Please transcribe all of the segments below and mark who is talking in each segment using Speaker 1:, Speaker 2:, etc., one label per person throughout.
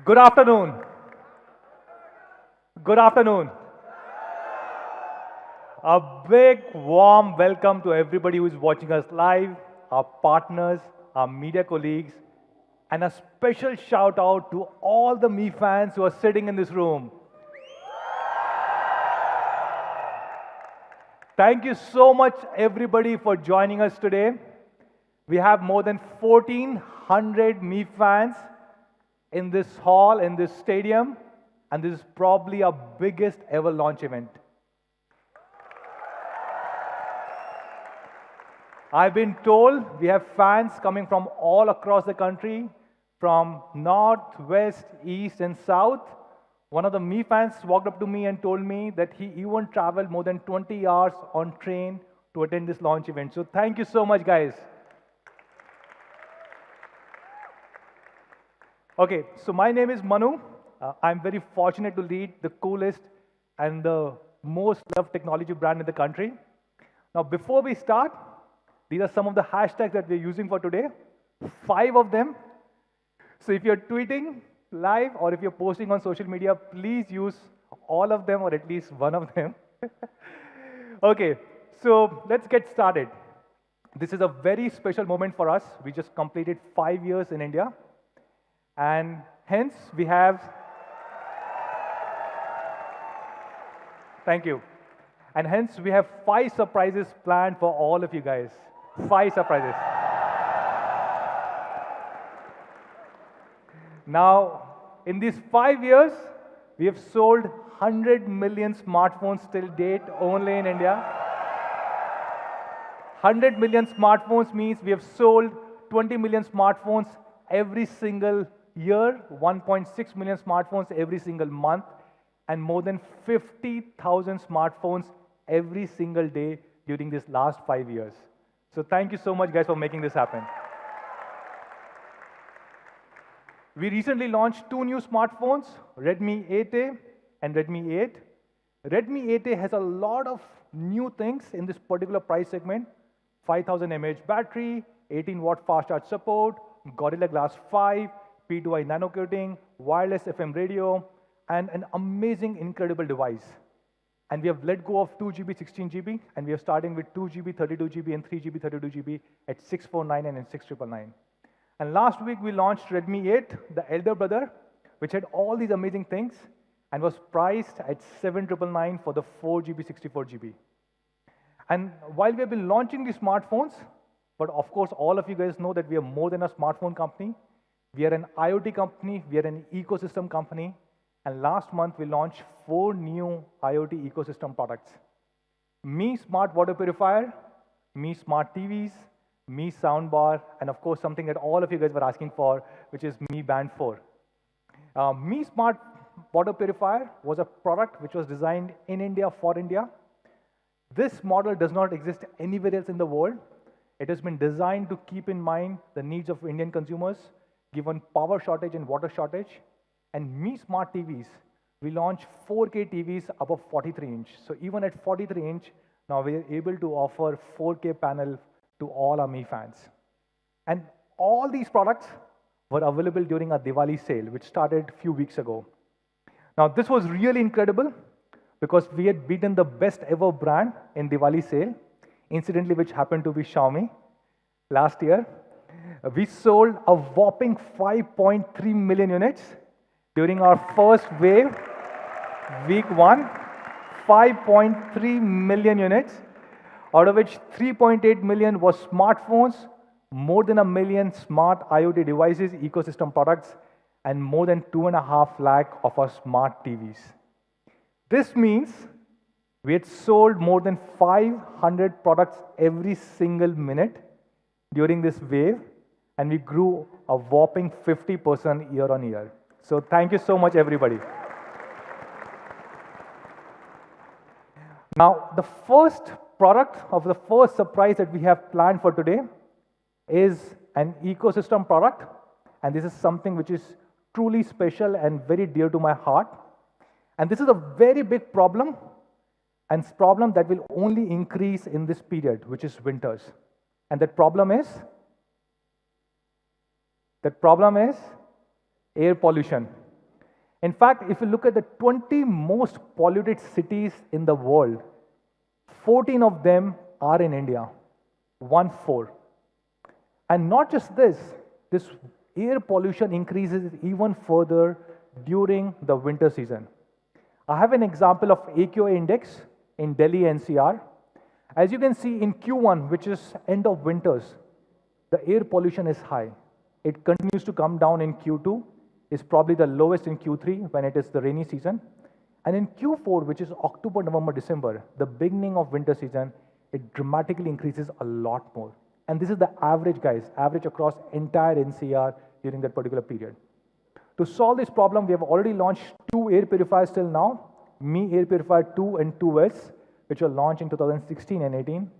Speaker 1: Good afternoon. Good afternoon. A big warm welcome to everybody who is watching us live, our partners, our media colleagues, and a special shout out to all the Me fans who are sitting in this room. Thank you so much, everybody, for joining us today. We have more than 1,400 Me fans in this hall, in this stadium, and this is probably our biggest ever launch event. I've been told we have fans coming from all across the country, from north, west, east, and south. One of the Me fans walked up to me and told me that he even traveled more than 20 hours on train to attend this launch event. So thank you so much, guys. Okay, so my name is Manu. I'm very fortunate to lead the coolest and the most loved technology brand in the country. Now, before we start, these are some of the hashtags that we're using for today. 5 of them. So if you're tweeting live or if you're posting on social media, please use all of them or at least one of them. Okay, so let's get started. This is a very special moment for us. We just completed 5 years in India. And hence we have, thank you. And hence we have 5 surprises planned for all of you guys. 5 surprises. Now, in these 5 years, we have sold 100 million smartphones till date only in India. 100 million smartphones means we have sold 20 million smartphones every single year, 1.6 million smartphones every single month, and more than 50,000 smartphones every single day during these last 5 years. So thank you so much, guys, for making this happen. We recently launched 2 new smartphones, Redmi 8A and Redmi 8. Redmi 8A has a lot of new things in this particular price segment. 5000 mAh battery, 18-watt fast charge support, Gorilla Glass 5, P2i nano coating, wireless FM radio, and an amazing, incredible device. And we have let go of 2GB, 16GB, and we are starting with 2GB, 32GB, and 3GB, 32GB at 649 and 6999. And last week, we launched Redmi 8, the elder brother, which had all these amazing things and was priced at 7999 for the 4GB, 64GB. And while we have been launching these smartphones, but of course, all of you guys know that we are more than a smartphone company. We are an IoT company, we are an ecosystem company, and last month we launched 4 new IoT ecosystem products. Mi Smart Water Purifier, Mi Smart TVs, Mi Soundbar, and of course something that all of you guys were asking for, which is Mi Band 4. Mi Smart Water Purifier was a product which was designed in India for India. This model does not exist anywhere else in the world. It has been designed to keep in mind the needs of Indian consumers, given power shortage and water shortage. And Mi Smart TVs, we launched 4K TVs above 43 inch. So even at 43 inch, now we are able to offer 4K panel to all our Mi fans. And all these products were available during our Diwali sale, which started a few weeks ago. Now this was really incredible because we had beaten the best ever brand in Diwali sale, incidentally which happened to be Xiaomi last year. We sold a whopping 5.3 million units during our first wave, week 1, 5.3 million units, out of which 3.8 million was smartphones, more than 1 million smart IoT devices, ecosystem products, and more than 2.5 lakh of our smart TVs. This means we had sold more than 500 products every single minute during this wave, and we grew a whopping 50% year on year. So thank you so much, everybody. Now, the first product of the first surprise that we have planned for today is an ecosystem product, and this is something which is truly special and very dear to my heart. And this is a very big problem, and problem that will only increase in this period, which is winters. And that problem is air pollution. In fact, if you look at the 20 most polluted cities in the world, 14 of them are in India, 1/4. And not just this, this air pollution increases even further during the winter season. I have an example of AQI index in Delhi NCR. As you can see in Q1, which is end of winters, the air pollution is high. It continues to come down in Q2, is probably the lowest in Q3 when it is the rainy season. And in Q4, which is October, November, December, the beginning of winter season, it dramatically increases a lot more. And this is the average, guys, average across entire NCR during that particular period. To solve this problem, we have already launched 2 air purifiers till now, Mi Air Purifier 2 and 2S, which were launched in 2016 and 18.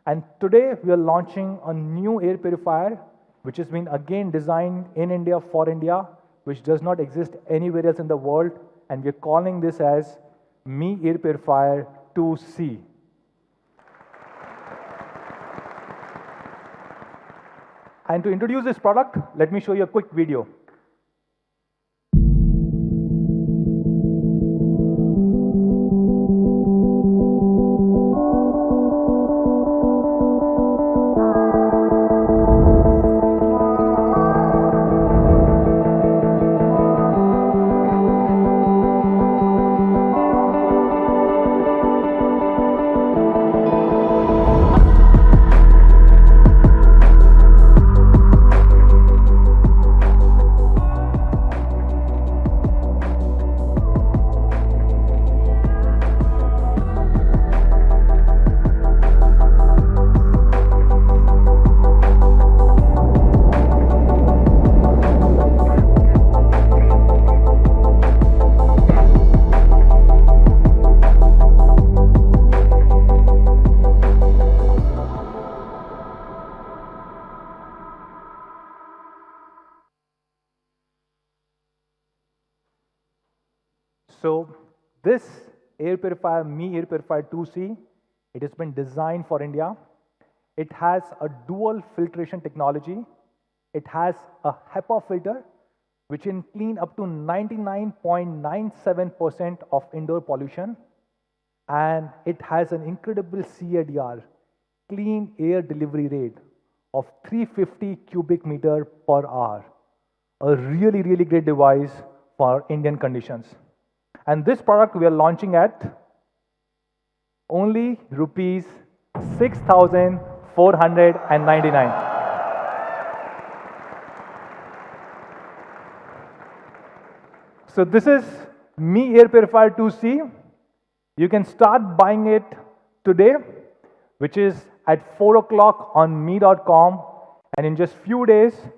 Speaker 1: And today, we are launching a new air purifier, which has been again designed in India for India, which does not exist anywhere else in the world. And we're calling this as Mi Air Purifier 2C. And to introduce this product, let me show you a quick video. So this air purifier, Mi Air Purifier 2C, it has been designed for India. It has a dual filtration technology. It has a HEPA filter, which can clean up to 99.97% of indoor pollution. And it has an incredible CADR, clean air delivery rate of 350 cubic meter per hour. A really, really great device for Indian conditions. And this product we are launching at only rupees 6,499. So this is Mi Air Purifier 2C. You can start buying it today, which is at 4 o'clock on mi.com. And in just few days,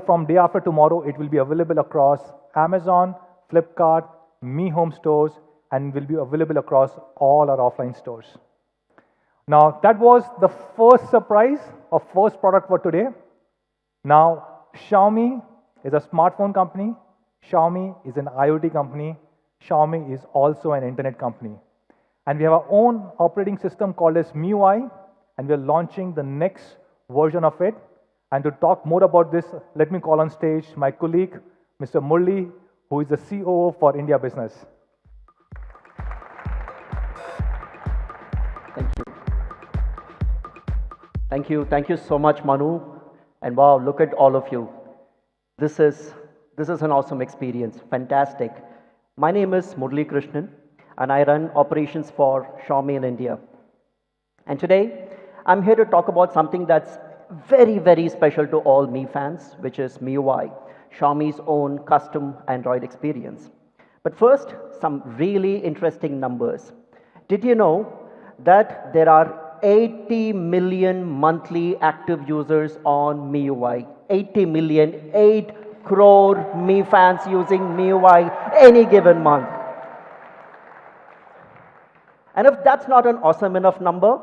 Speaker 1: from day after tomorrow, it will be available across Amazon, Flipkart, Mi Home stores, and will be available across all our offline stores. Now, that was the first surprise or first product for today. Now, Xiaomi is a smartphone company. Xiaomi is an IoT company. Xiaomi is also an internet company. And we have our own operating system called as MIUI, and we're launching the next version of it. And to talk more about this, let me call on stage my colleague, Mr. Murli, who is the COO for India business.
Speaker 2: Thank you. Thank you so much, Manu. And wow, look at all of you. This is an awesome experience. Fantastic. My name is Murli Krishnan, and I run operations for Xiaomi in India. And today, I'm here to talk about something that's very, very special to all Mi fans, which is MIUI, Xiaomi's own custom Android experience. But first, some really interesting numbers. Did you know that there are 80 million monthly active users on MIUI? 80 million, 8 crore Mi fans using MIUI any given month. And if that's not an awesome enough number,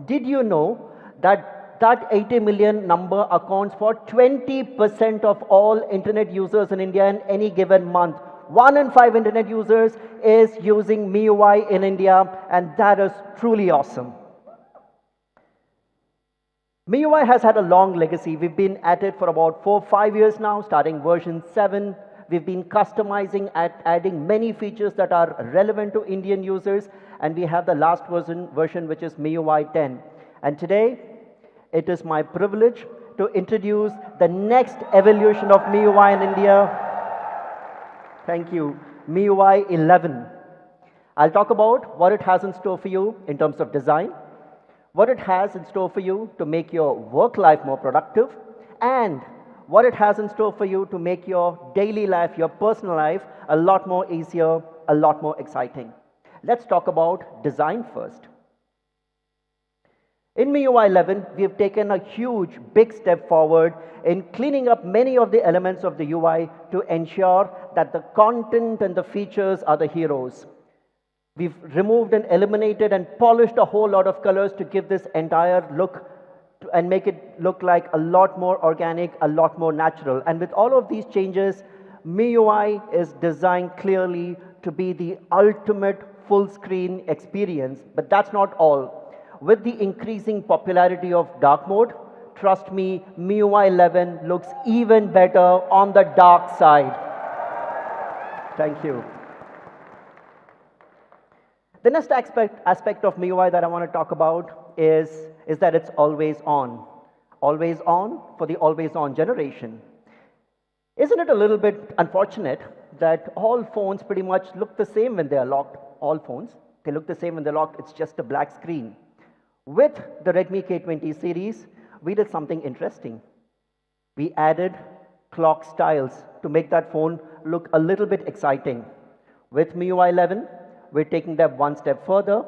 Speaker 2: did you know that 80 million number accounts for 20% of all internet users in India in any given month? 1 in 5 internet users is using MIUI in India, and that is truly awesome. MIUI has had a long legacy. We've been at it for about 4-5 years now, starting version 7. We've been customizing and adding many features that are relevant to Indian users, and we have the last version which is MIUI 10. And today, it is my privilege to introduce the next evolution of MIUI in India. Thank you, MIUI 11. I'll talk about what it has in store for you in terms of design, what it has in store for you to make your work life more productive, and what it has in store for you to make your daily life, your personal life, a lot more easier, a lot more exciting. Let's talk about design first. In MIUI 11, we have taken a huge, big step forward in cleaning up many of the elements of the UI to ensure that the content and the features are the heroes. We've removed and eliminated and polished a whole lot of colors to give this entire look and make it look like a lot more organic, a lot more natural. And with all of these changes, MIUI is designed clearly to be the ultimate full screen experience. But that's not all. With the increasing popularity of dark mode, trust me, MIUI 11 looks even better on the dark side. Thank you. The next aspect of MIUI that I want to talk about is that it's always on. Always on for the always on generation. Isn't it a little bit unfortunate that all phones pretty much look the same when they are locked? All phones, they look the same when they're locked. It's just a black screen. With the Redmi K20 series, we did something interesting. We added clock styles to make that phone look a little bit exciting. With MIUI 11, we're taking that one step further.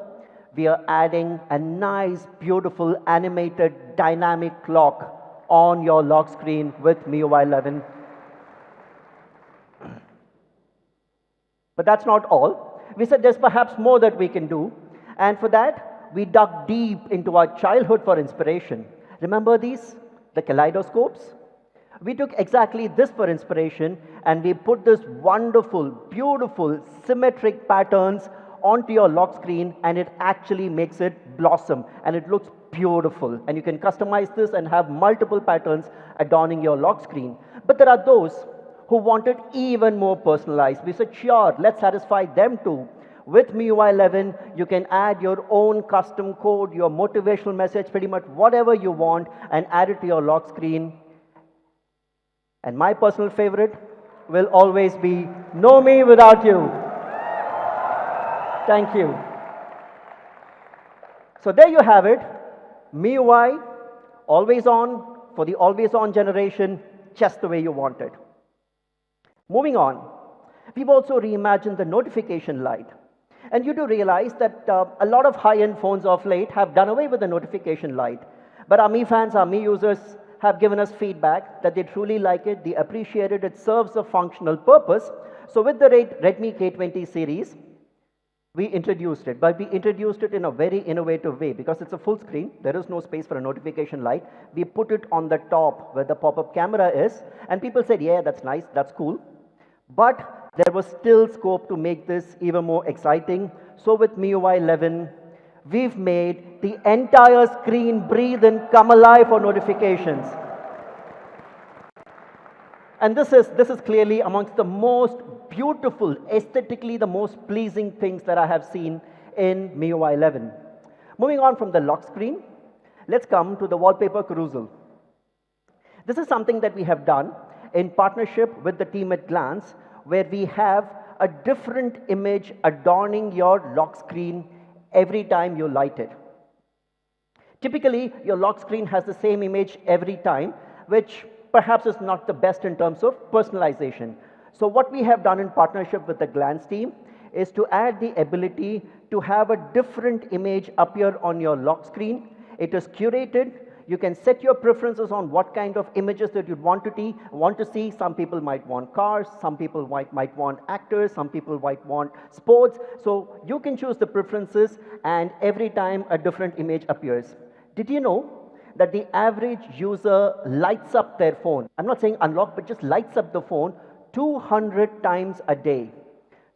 Speaker 2: We are adding a nice, beautiful, animated, dynamic clock on your lock screen with MIUI 11. But that's not all. We said there's perhaps more that we can do. And for that, we dug deep into our childhood for inspiration. Remember these? The kaleidoscopes? We took exactly this for inspiration, and we put this wonderful, beautiful, symmetric patterns onto your lock screen, and it actually makes it blossom, and it looks beautiful. And you can customize this and have multiple patterns adorning your lock screen. But there are those who want it even more personalized. We said, sure, let's satisfy them too. With MIUI 11, you can add your own custom code, your motivational message, pretty much whatever you want, and add it to your lock screen. And my personal favorite will always be, no me without you. Thank you. So there you have it. MIUI, always on, for the always on generation, just the way you want it. Moving on, we've also reimagined the notification light. And you do realize that a lot of high-end phones of late have done away with the notification light. But our Mi fans, our Mi users have given us feedback that they truly like it, they appreciate it, it serves a functional purpose. So with the Redmi K20 series, we introduced it. But we introduced it in a very innovative way because it's a full screen. There is no space for a notification light. We put it on the top where the pop-up camera is. And people said, yeah, that's nice, that's cool. But there was still scope to make this even more exciting. So with MIUI 11, we've made the entire screen breathe and come alive for notifications. And this is clearly amongst the most beautiful, aesthetically the most pleasing things that I have seen in MIUI 11. Moving on from the lock screen, let's come to the wallpaper carousel. This is something that we have done in partnership with the team at Glance, where we have a different image adorning your lock screen every time you light it. Typically, your lock screen has the same image every time, which perhaps is not the best in terms of personalization. So what we have done in partnership with the Glance team is to add the ability to have a different image appear on your lock screen. It is curated. You can set your preferences on what kind of images that you'd want to see. Some people might want cars, some people might want actors, some people might want sports. So you can choose the preferences, and every time a different image appears. Did you know that the average user lights up their phone? I'm not saying unlock, but just lights up the phone 200 times a day.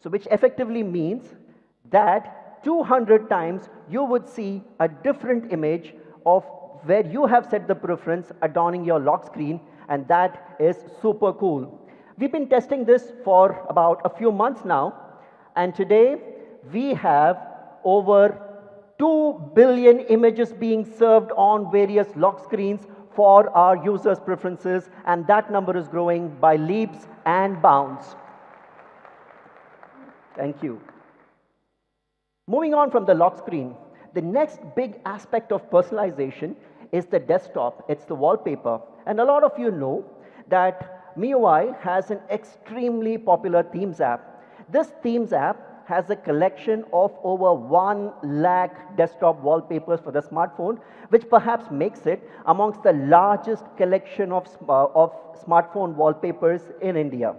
Speaker 2: So which effectively means that 200 times you would see a different image of where you have set the preference adorning your lock screen, and that is super cool. We've been testing this for about a few months now, and today we have over 2 billion images being served on various lock screens for our users' preferences, and that number is growing by leaps and bounds. Thank you. Moving on from the lock screen, the next big aspect of personalization is the desktop. It's the wallpaper. And a lot of you know that MIUI has an extremely popular themes app. This themes app has a collection of over 1 lakh desktop wallpapers for the smartphone, which perhaps makes it amongst the largest collection of smartphone wallpapers in India.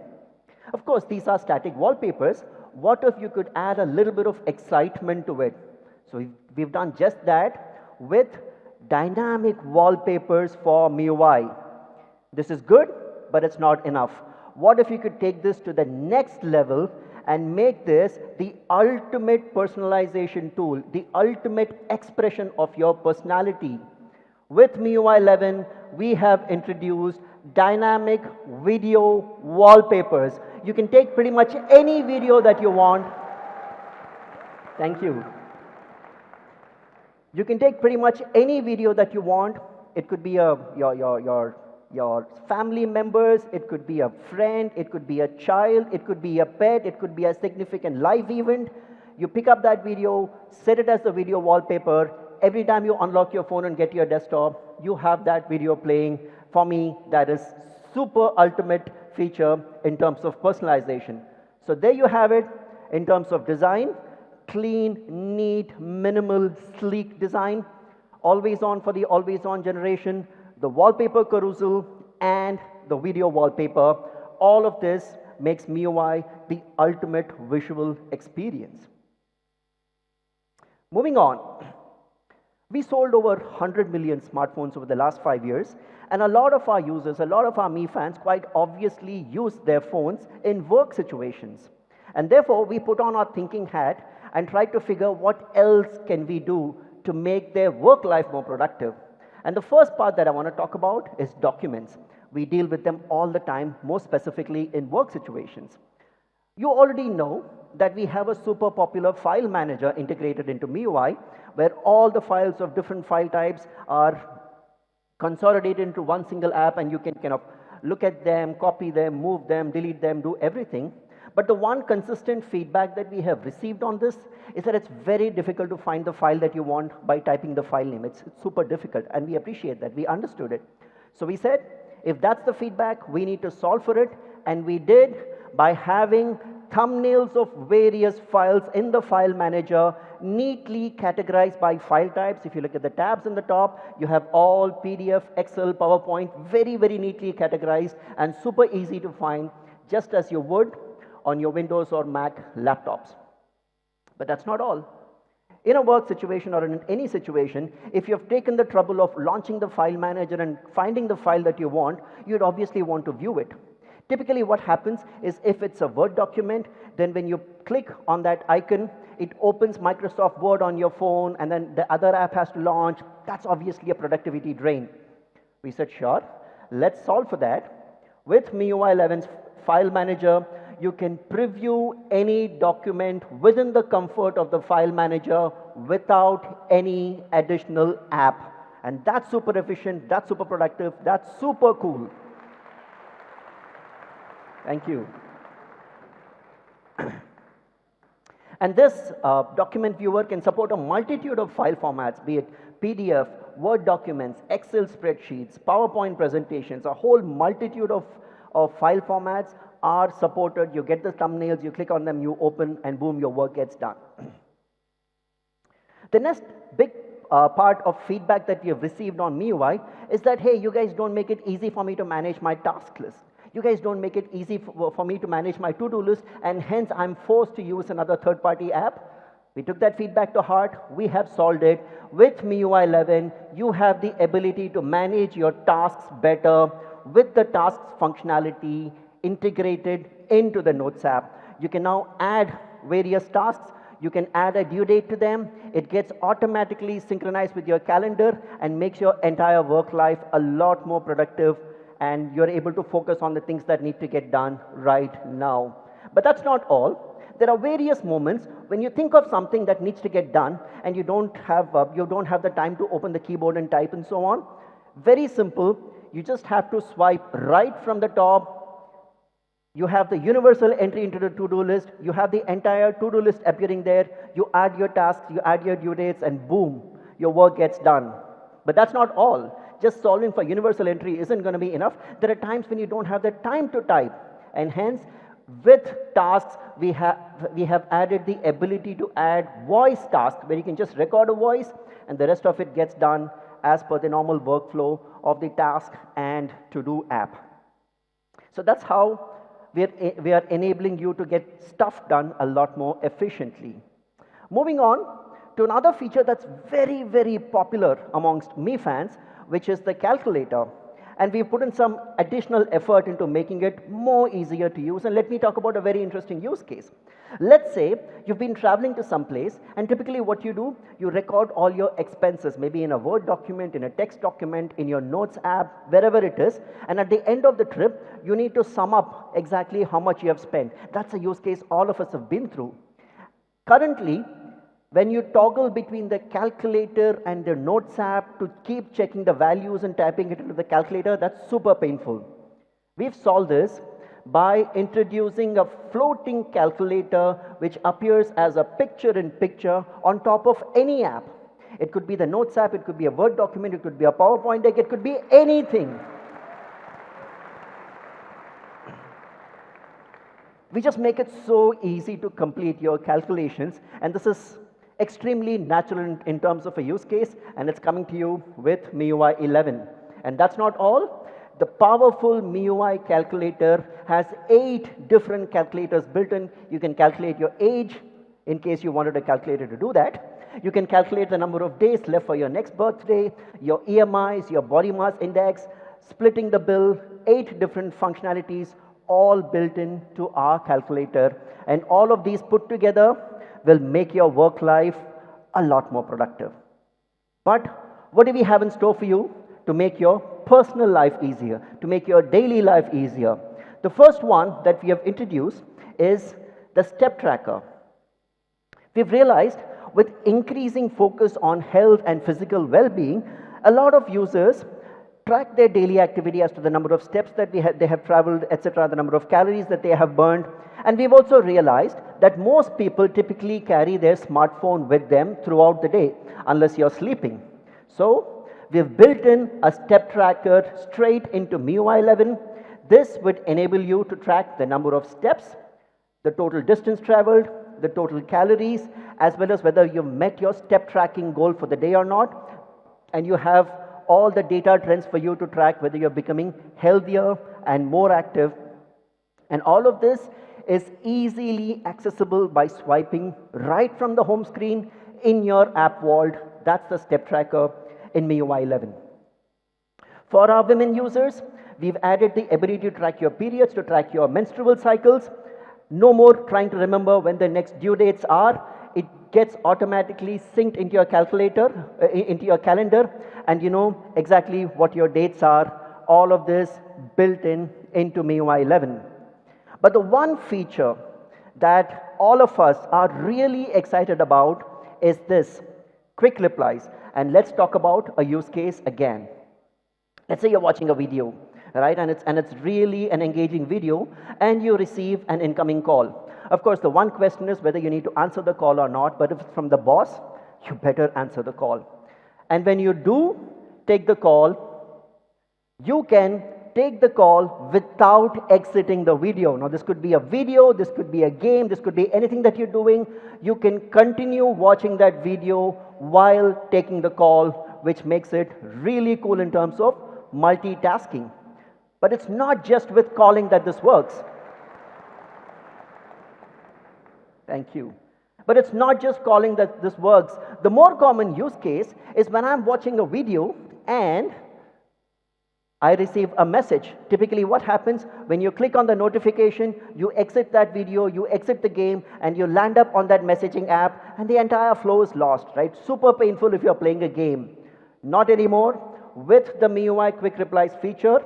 Speaker 2: Of course, these are static wallpapers. What if you could add a little bit of excitement to it? So we've done just that with dynamic wallpapers for MIUI. This is good, but it's not enough. What if you could take this to the next level and make this the ultimate personalization tool, the ultimate expression of your personality? With MIUI 11, we have introduced dynamic video wallpapers. You can take pretty much any video that you want. Thank you. You can take pretty much any video that you want. It could be your family members, it could be a friend, it could be a child, it could be a pet, it could be a significant live event. You pick up that video, set it as the video wallpaper. Every time you unlock your phone and get to your desktop, you have that video playing. For me, that is super ultimate feature in terms of personalization. So there you have it in terms of design. Clean, neat, minimal, sleek design. Always on for the always on generation. The wallpaper carousel and the video wallpaper. All of this makes MIUI the ultimate visual experience. Moving on. We sold over 100 million smartphones over the last 5 years, and a lot of our users, a lot of our Mi fans quite obviously use their phones in work situations. And therefore, we put on our thinking hat and try to figure what else can we do to make their work life more productive. And the first part that I want to talk about is documents. We deal with them all the time, more specifically in work situations. You already know that we have a super popular file manager integrated into MIUI, where all the files of different file types are consolidated into one single app, and you can kind of look at them, copy them, move them, delete them, do everything. But the one consistent feedback that we have received on this is that it's very difficult to find the file that you want by typing the file name. It's super difficult, and we appreciate that. We understood it. So we said, if that's the feedback, we need to solve for it, and we did by having thumbnails of various files in the file manager neatly categorized by file types. If you look at the tabs in the top, you have all PDF, Excel, PowerPoint, very, very neatly categorized and super easy to find, just as you would on your Windows or Mac laptops. But that's not all. In a work situation or in any situation, if you have taken the trouble of launching the file manager and finding the file that you want, you'd obviously want to view it. Typically what happens is if it's a Word document, then when you click on that icon, it opens Microsoft Word on your phone, and then the other app has to launch. That's obviously a productivity drain. We said, sure, let's solve for that. With MIUI 11's file manager, you can preview any document within the comfort of the file manager without any additional app. And that's super efficient, that's super productive, that's super cool. Thank you. And this document viewer can support a multitude of file formats, be it PDF, Word documents, Excel spreadsheets, PowerPoint presentations. A whole multitude of file formats are supported. You get the thumbnails, you click on them, you open, and boom, your work gets done. The next big part of feedback that we have received on MIUI is that, hey, you guys don't make it easy for me to manage my task list. You guys don't make it easy for me to manage my to-do list, and hence I'm forced to use another third-party app. We took that feedback to heart. We have solved it. With MIUI 11, you have the ability to manage your tasks better with the tasks functionality integrated into the Notes app. You can now add various tasks. You can add a due date to them. It gets automatically synchronized with your calendar and makes your entire work life a lot more productive and you're able to focus on the things that need to get done right now. But that's not all. There are various moments when you think of something that needs to get done and you don't have the time to open the keyboard and type and so on. Very simple. You just have to swipe right from the top. You have the universal entry into the to-do list. You have the entire to-do list appearing there. You add your tasks, you add your due dates, and boom, your work gets done. But that's not all. Just solving for universal entry isn't going to be enough. There are times when you don't have the time to type, and hence, with tasks, we have added the ability to add voice tasks, where you can just record a voice, and the rest of it gets done as per the normal workflow of the task and to-do app. So that's how we are enabling you to get stuff done a lot more efficiently. Moving on to another feature that's very, very popular amongst me fans, which is the calculator. And we've put in some additional effort into making it more easier to use. And let me talk about a very interesting use case. Let's say you've been traveling to some place, and typically what you do, you record all your expenses, maybe in a Word document, in a text document, in your Notes app, wherever it is. And at the end of the trip, you need to sum up exactly how much you have spent. That's a use case all of us have been through. Currently, when you toggle between the calculator and the Notes app to keep checking the values and typing it into the calculator, that's super painful. We've solved this by introducing a floating calculator which appears as a picture-in-picture on top of any app. It could be the Notes app, it could be a Word document, it could be a PowerPoint deck, it could be anything. We just make it so easy to complete your calculations, and this is extremely natural in terms of a use case, and it's coming to you with MIUI 11. And that's not all. The powerful MIUI calculator has 8 different calculators built in. You can calculate your age, in case you wanted a calculator to do that. You can calculate the number of days left for your next birthday, your EMIs, your body mass index, splitting the bill, 8 different functionalities, all built into our calculator. And all of these put together will make your work life a lot more productive. But what do we have in store for you to make your personal life easier, to make your daily life easier? The first one that we have introduced is the step tracker. We've realized with increasing focus on health and physical well-being, a lot of users track their daily activity as to the number of steps that they have traveled, etc., the number of calories that they have burned. And we've also realized that most people typically carry their smartphone with them throughout the day, unless you're sleeping. So we've built in a step tracker straight into MIUI 11. This would enable you to track the number of steps, the total distance traveled, the total calories, as well as whether you've met your step tracking goal for the day or not. And you have all the data trends for you to track whether you're becoming healthier and more active. And all of this is easily accessible by swiping right from the home screen in your app vault. That's the step tracker in MIUI 11. For our women users, we've added the ability to track your periods, to track your menstrual cycles. No more trying to remember when the next due dates are. It gets automatically synced into your calculator, into your calendar, and you know exactly what your dates are. All of this built into MIUI 11. But the one feature that all of us are really excited about is this, quick replies. And let's talk about a use case again. Let's say you're watching a video, right? And it's really an engaging video, and you receive an incoming call. Of course, the one question is whether you need to answer the call or not, but if it's from the boss, you better answer the call. And when you do take the call, you can take the call without exiting the video. Now, this could be a video, this could be a game, this could be anything that you're doing. You can continue watching that video while taking the call, which makes it really cool in terms of multitasking. But it's not just with calling that this works. Thank you. But it's not just calling that this works. The more common use case is when I'm watching a video and I receive a message. Typically what happens when you click on the notification, you exit that video, you exit the game, and you land up on that messaging app, and the entire flow is lost, right? Super painful if you're playing a game. Not anymore. With the MIUI Quick Replies feature,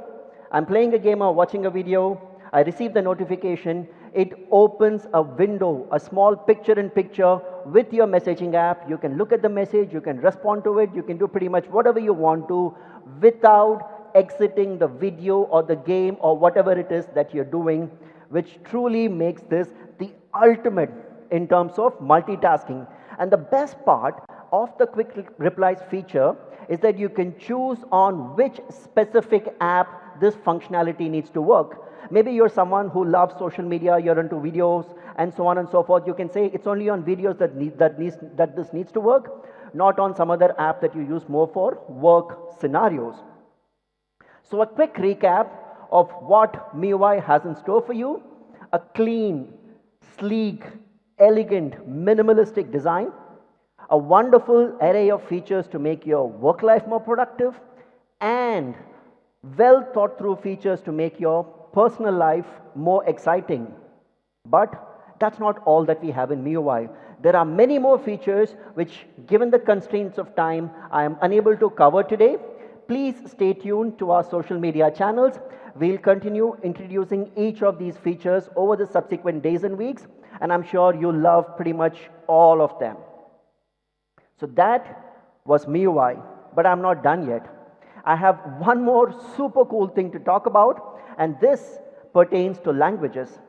Speaker 2: I'm playing a game or watching a video, I receive the notification, it opens a window, a small picture-in-picture with your messaging app. You can look at the message, you can respond to it, you can do pretty much whatever you want to without exiting the video or the game or whatever it is that you're doing, which truly makes this the ultimate in terms of multitasking. And the best part of the quick replies feature is that you can choose on which specific app this functionality needs to work. Maybe you're someone who loves social media, you're into videos, and so on and so forth. You can say it's only on videos that this needs to work, not on some other app that you use more for work scenarios. So a quick recap of what MIUI has in store for you: a clean, sleek, elegant, minimalistic design, a wonderful array of features to make your work life more productive, and well thought through features to make your personal life more exciting. But that's not all that we have in MIUI. There are many more features which, given the constraints of time, I am unable to cover today. Please stay tuned to our social media channels. We'll continue introducing each of these features over the subsequent days and weeks, and I'm sure you'll love pretty much all of them. So that was MIUI, but I'm not done yet. I have one more super cool thing to talk about, and this pertains to languages.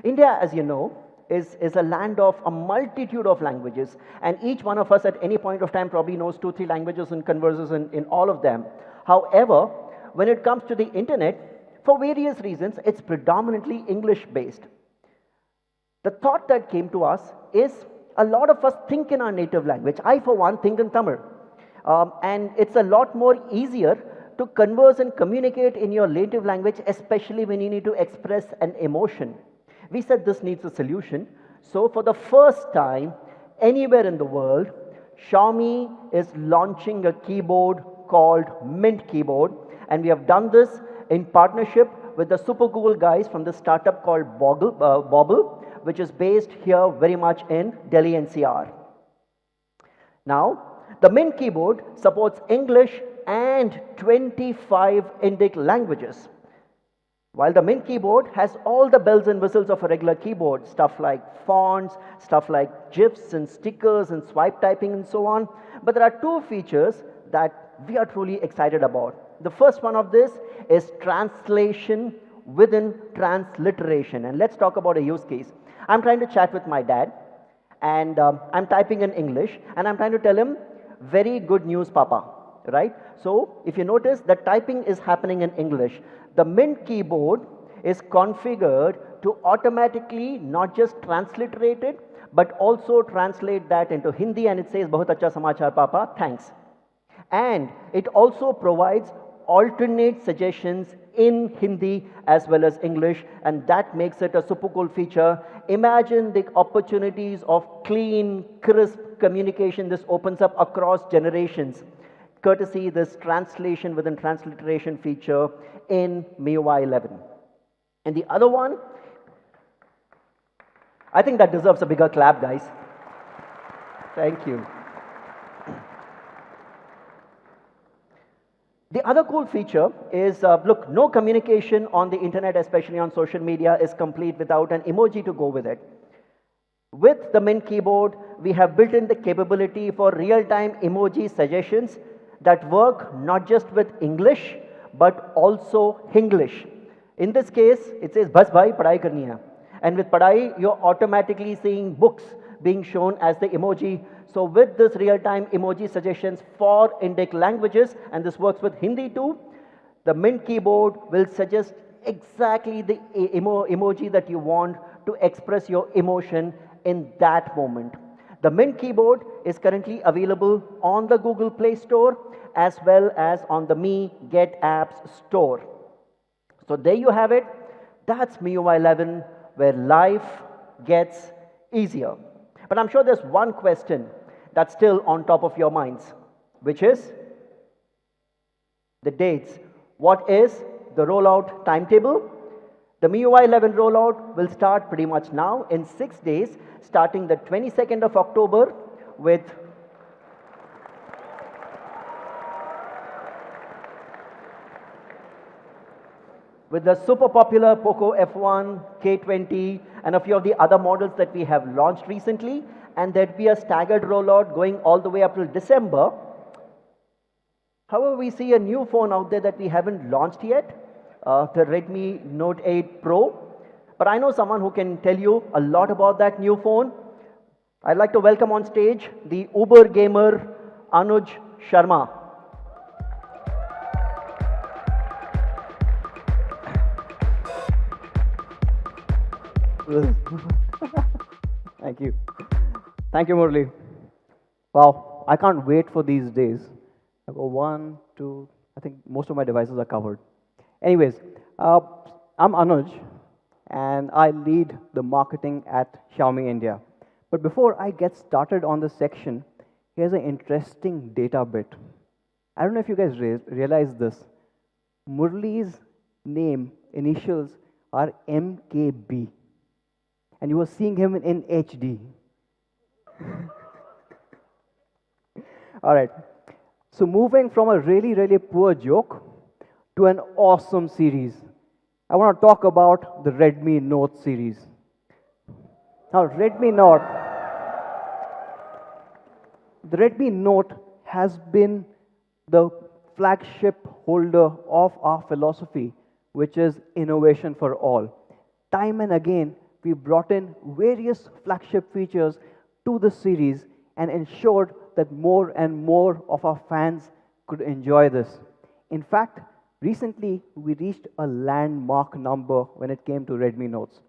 Speaker 2: India, as you know, is a land of a multitude of languages, and each one of us at any point of time probably knows 2-3 languages and converses in all of them. However, when it comes to the internet, for various reasons, it's predominantly English-based. The thought that came to us is a lot of us think in our native language. I, for one, think in Tamil. And it's a lot more easier to converse and communicate in your native language, especially when you need to express an emotion. We said this needs a solution. So for the first time anywhere in the world, Xiaomi is launching a keyboard called Mint Keyboard. And we have done this in partnership with the super cool guys from the startup called Bobble, which is based here very much in Delhi NCR. Now, the Mint keyboard supports English and 25 Indic languages. While the Mint keyboard has all the bells and whistles of a regular keyboard, stuff like fonts, stuff like GIFs and stickers and swipe typing and so on, but there are two features that we are truly excited about. The first one of this is translation within transliteration. And let's talk about a use case. I'm trying to chat with my dad, and I'm typing in English, and I'm trying to tell him, very good news, Papa, right? So if you notice, the typing is happening in English. The Mint keyboard is configured to automatically not just transliterate it, but also translate that into Hindi, and it says, Bahut acha samachar, Papa, thanks. And it also provides alternate suggestions in Hindi as well as English, and that makes it a super cool feature. Imagine the opportunities of clean, crisp communication this opens up across generations, courtesy this translation within transliteration feature in MIUI 11. And the other one, I think that deserves a bigger clap, guys. Thank you. The other cool feature is, look, no communication on the internet, especially on social media, is complete without an emoji to go with it. With the Mint keyboard, we have built in the capability for real-time emoji suggestions that work not just with English, but also Hinglish. In this case, it says, Bas bhai, padhai karni hai. And with padhai, you're automatically seeing books being shown as the emoji. So with this real-time emoji suggestions for Indic languages, and this works with Hindi too, the Mint keyboard will suggest exactly the emoji that you want to express your emotion in that moment. The Mint keyboard is currently available on the Google Play Store as well as on the Mi Get Apps store. So there you have it. That's MIUI 11, where life gets easier. But I'm sure there's one question that's still on top of your minds, which is the dates. What is the rollout timetable? The MIUI 11 rollout will start pretty much now in 6 days, starting the 22nd of October with with the super popular Poco F1, K20, and a few of the other models that we have launched recently. And there'd be a staggered rollout going all the way up till December. However, we see a new phone out there that we haven't launched yet, the Redmi Note 8 Pro. But I know someone who can tell you a lot about that new phone. I'd like to welcome on stage the Uber gamer Anuj Sharma.
Speaker 3: Thank you. Thank you, Murli. Wow, I can't wait for these days. I go one, two, I think most of my devices are covered. Anyways, I'm Anuj, and I lead the marketing at Xiaomi India. But before I get started on this section, here's an interesting data bit. I don't know if you guys realize this. Murli's name initials are MKB, and you were seeing him in HD. All right. So moving from a really, really poor joke to an awesome series, I want to talk about the Redmi Note series. Now, the Redmi Note has been the flagship holder of our philosophy, which is innovation for all. Time and again, we brought in various flagship features to the series and ensured that more and more of our fans could enjoy this. In fact, recently we reached a landmark number when it came to Redmi Notes.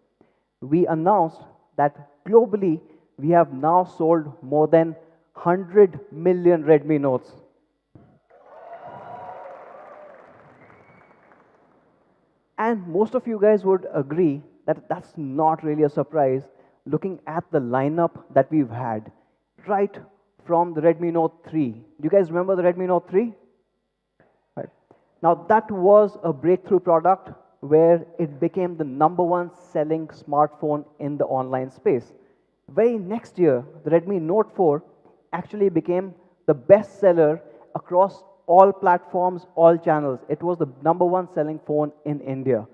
Speaker 3: We announced that globally we have now sold more than 100 million Redmi Notes. And most of you guys would agree that that's not really a surprise looking at the lineup that we've had right from the Redmi Note 3. Do you guys remember the Redmi Note 3? Right. Now that was a breakthrough product where it became the #1 selling smartphone in the online space. Very next year, the Redmi Note 4 actually became the best seller across all platforms, all channels. It was the #1 selling phone in India.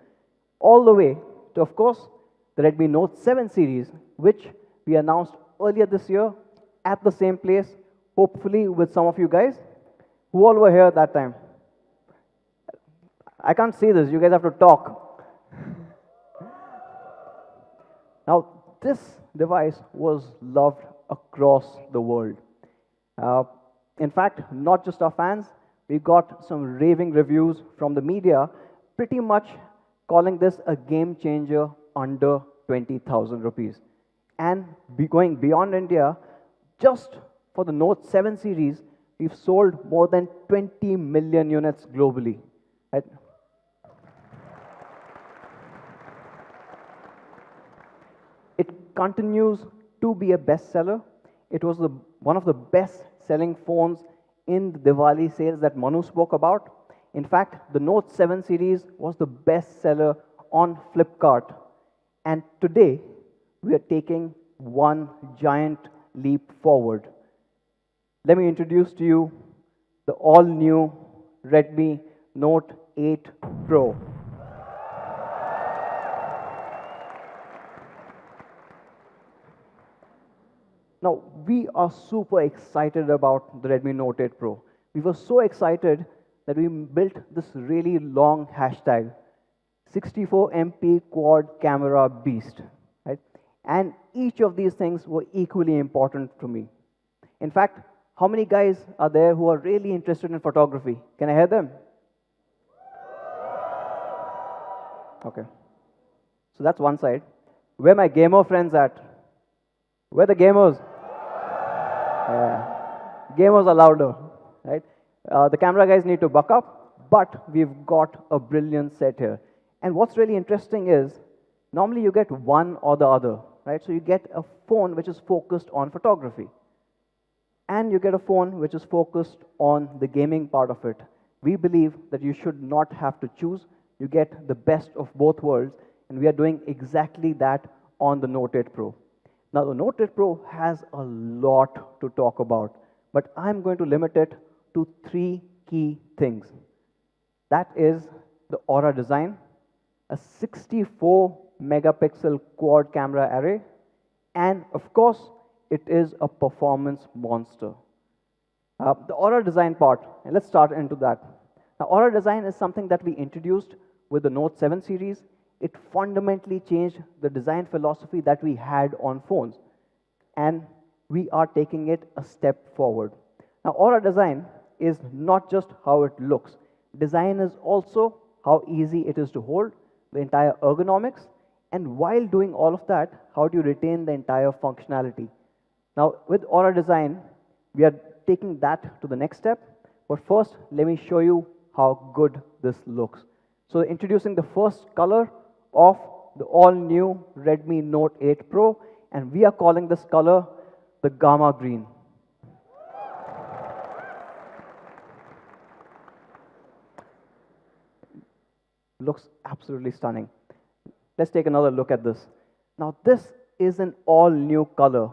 Speaker 3: All the way to, of course, the Redmi Note 7 series, which we announced earlier this year at the same place, hopefully with some of you guys. Who all were here at that time? I can't see this. You guys have to talk. Now, this device was loved across the world. In fact, not just our fans, we got some raving reviews from the media, pretty much calling this a game changer under 20,000 rupees. And going beyond India, just for the Note 7 series, we've sold more than 20 million units globally. Right? It continues to be a bestseller. It was one of the best-selling phones in the Diwali sales that Manu spoke about. In fact, the Note 7 series was the bestseller on Flipkart. And today, we are taking one giant leap forward. Let me introduce to you the all-new Redmi Note 8 Pro. Now, we are super excited about the Redmi Note 8 Pro. We were so excited that we built this really long hashtag, 64MP quad camera beast, right? And each of these things were equally important to me. In fact, how many guys are there who are really interested in photography? Can I hear them? Okay. So that's one side. Where are my gamer friends at? Where are the gamers? Yeah. Gamers are louder, right? The camera guys need to buck up, but we've got a brilliant set here. And what's really interesting is, normally you get one or the other, right? So you get a phone which is focused on photography. And you get a phone which is focused on the gaming part of it. We believe that you should not have to choose. You get the best of both worlds, and we are doing exactly that on the Note 8 Pro. Now, the Note 8 Pro has a lot to talk about, but I'm going to limit it to 3 key things. That is the Aura design, a 64 megapixel quad camera array, and of course, it is a performance monster. The Aura design part, and let's start into that. Now, Aura design is something that we introduced with the Note 7 series. It fundamentally changed the design philosophy that we had on phones, and we are taking it a step forward. Now, Aura design is not just how it looks. Design is also how easy it is to hold, the entire ergonomics, and while doing all of that, how do you retain the entire functionality? Now, with Aura design, we are taking that to the next step. But first, let me show you how good this looks. So, introducing the first color of the all-new Redmi Note 8 Pro, and we are calling this color the Gamma Green. Looks absolutely stunning. Let's take another look at this. Now, this is an all-new color.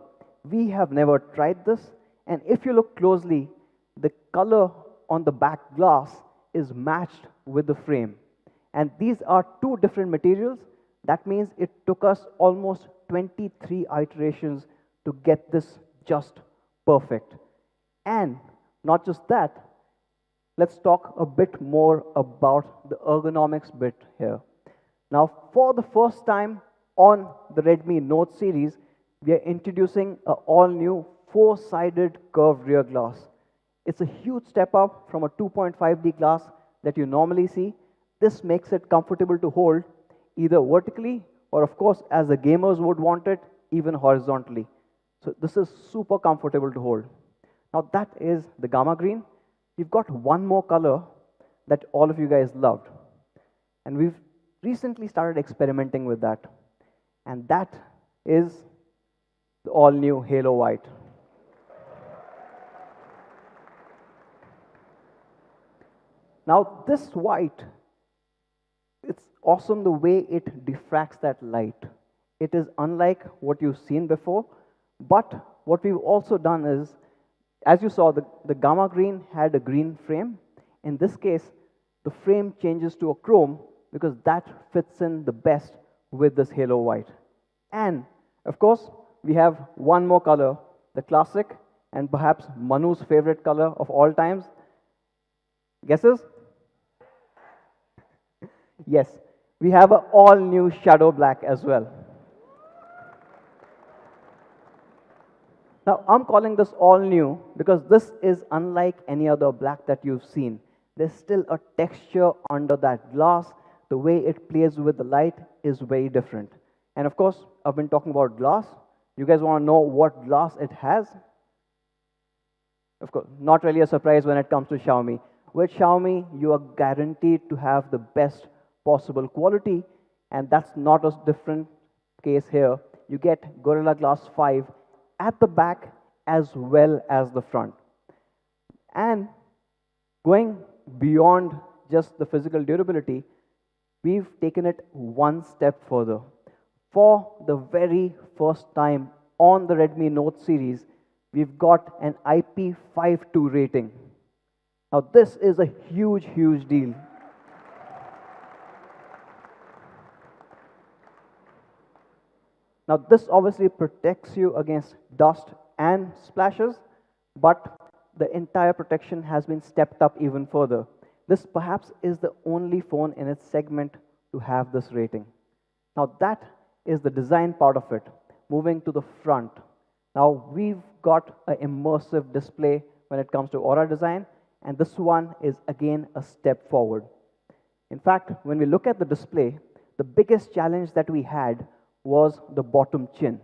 Speaker 3: We have never tried this, and if you look closely, the color on the back glass is matched with the frame. And these are two different materials. That means it took us almost 23 iterations to get this just perfect. And not just that, let's talk a bit more about the ergonomics bit here. Now, for the first time on the Redmi Note series, we are introducing an all-new four-sided curved rear glass. It's a huge step up from a 2.5D glass that you normally see. This makes it comfortable to hold either vertically or, of course, as the gamers would want it, even horizontally. So this is super comfortable to hold. Now, that is the Gamma Green. We've got one more color that all of you guys loved. And we've recently started experimenting with that. And that is the all-new Halo White. Now, this white, it's awesome the way it diffracts that light. It is unlike what you've seen before, but what we've also done is, as you saw, the Gamma Green had a green frame. In this case, the frame changes to a chrome because that fits in the best with this Halo White. And, of course, we have one more color, the classic, and perhaps Manu's favorite color of all times. Guesses? Yes, we have an all-new Shadow Black as well. Now, I'm calling this all-new because this is unlike any other black that you've seen. There's still a texture under that glass. The way it plays with the light is very different. And of course, I've been talking about glass. You guys want to know what glass it has? Of course, not really a surprise when it comes to Xiaomi. With Xiaomi, you are guaranteed to have the best possible quality, and that's not a different case here. You get Gorilla Glass 5 at the back as well as the front. And going beyond just the physical durability, we've taken it one step further. For the very first time on the Redmi Note series, we've got an IP52 rating. Now, this is a huge, huge deal. Now, this obviously protects you against dust and splashes, but the entire protection has been stepped up even further. This perhaps is the only phone in its segment to have this rating. Now, that is the design part of it. Moving to the front. Now, we've got an immersive display when it comes to Aura design, and this one is again a step forward. In fact, when we look at the display, the biggest challenge that we had was the bottom chin.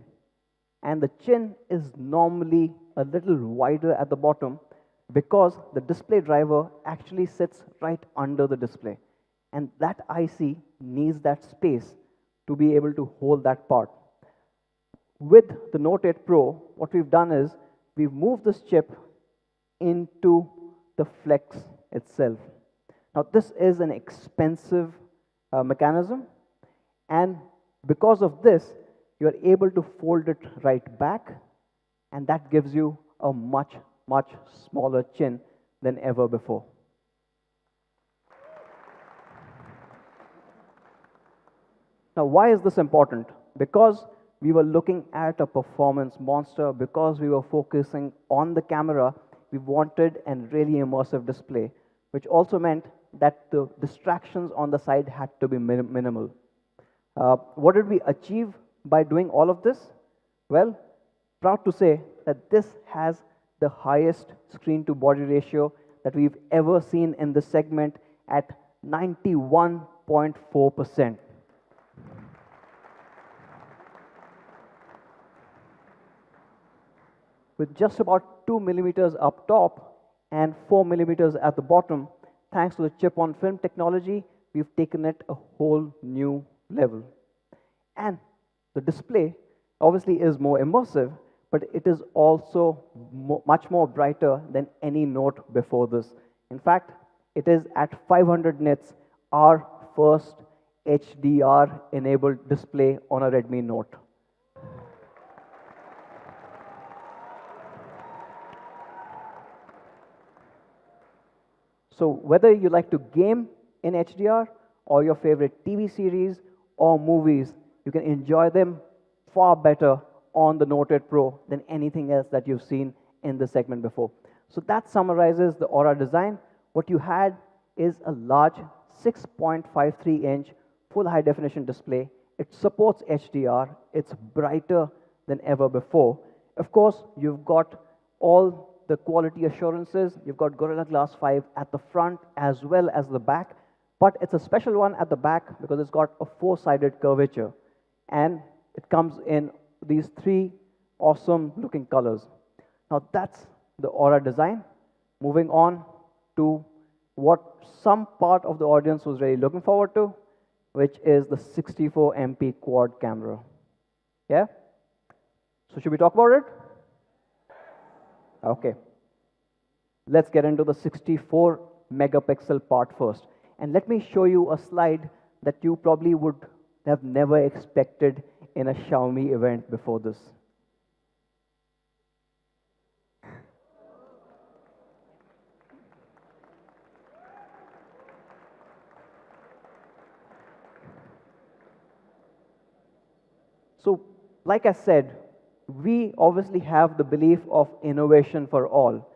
Speaker 3: And the chin is normally a little wider at the bottom because the display driver actually sits right under the display. And that IC needs that space to be able to hold that part. With the Note 8 Pro, what we've done is we've moved this chip into the flex itself. Now, this is an expensive mechanism, and because of this, you're able to fold it right back, and that gives you a much, much smaller chin than ever before. Now, why is this important? Because we were looking at a performance monster, because we were focusing on the camera, we wanted a really immersive display, which also meant that the distractions on the side had to be minimal. What did we achieve by doing all of this? Well, proud to say that this has the highest screen to body ratio that we've ever seen in this segment at 91.4%. With just about 2 millimeters up top and 4 millimeters at the bottom, thanks to the chip-on-film technology, we've taken it a whole new level. And the display obviously is more immersive, but it is also much more brighter than any Note before this. In fact, it is at 500 nits, our first HDR-enabled display on a Redmi Note. So whether you like to game in HDR or your favorite TV series or movies, you can enjoy them far better on the Note 8 Pro than anything else that you've seen in this segment before. So that summarizes the Aura design. What you had is a large 6.53-inch full high-definition display. It supports HDR. It's brighter than ever before. Of course, you've got all the quality assurances. You've got Gorilla Glass 5 at the front as well as the back, but it's a special one at the back because it's got a four-sided curvature, and it comes in these three awesome looking colors. Now that's the Aura design. Moving on to what some part of the audience was really looking forward to, which is the 64 MP quad camera. Yeah? So should we talk about it? Okay. Let's get into the 64 megapixel part first. And let me show you a slide that you probably would have never expected in a Xiaomi event before this. So, like I said, we obviously have the belief of innovation for all.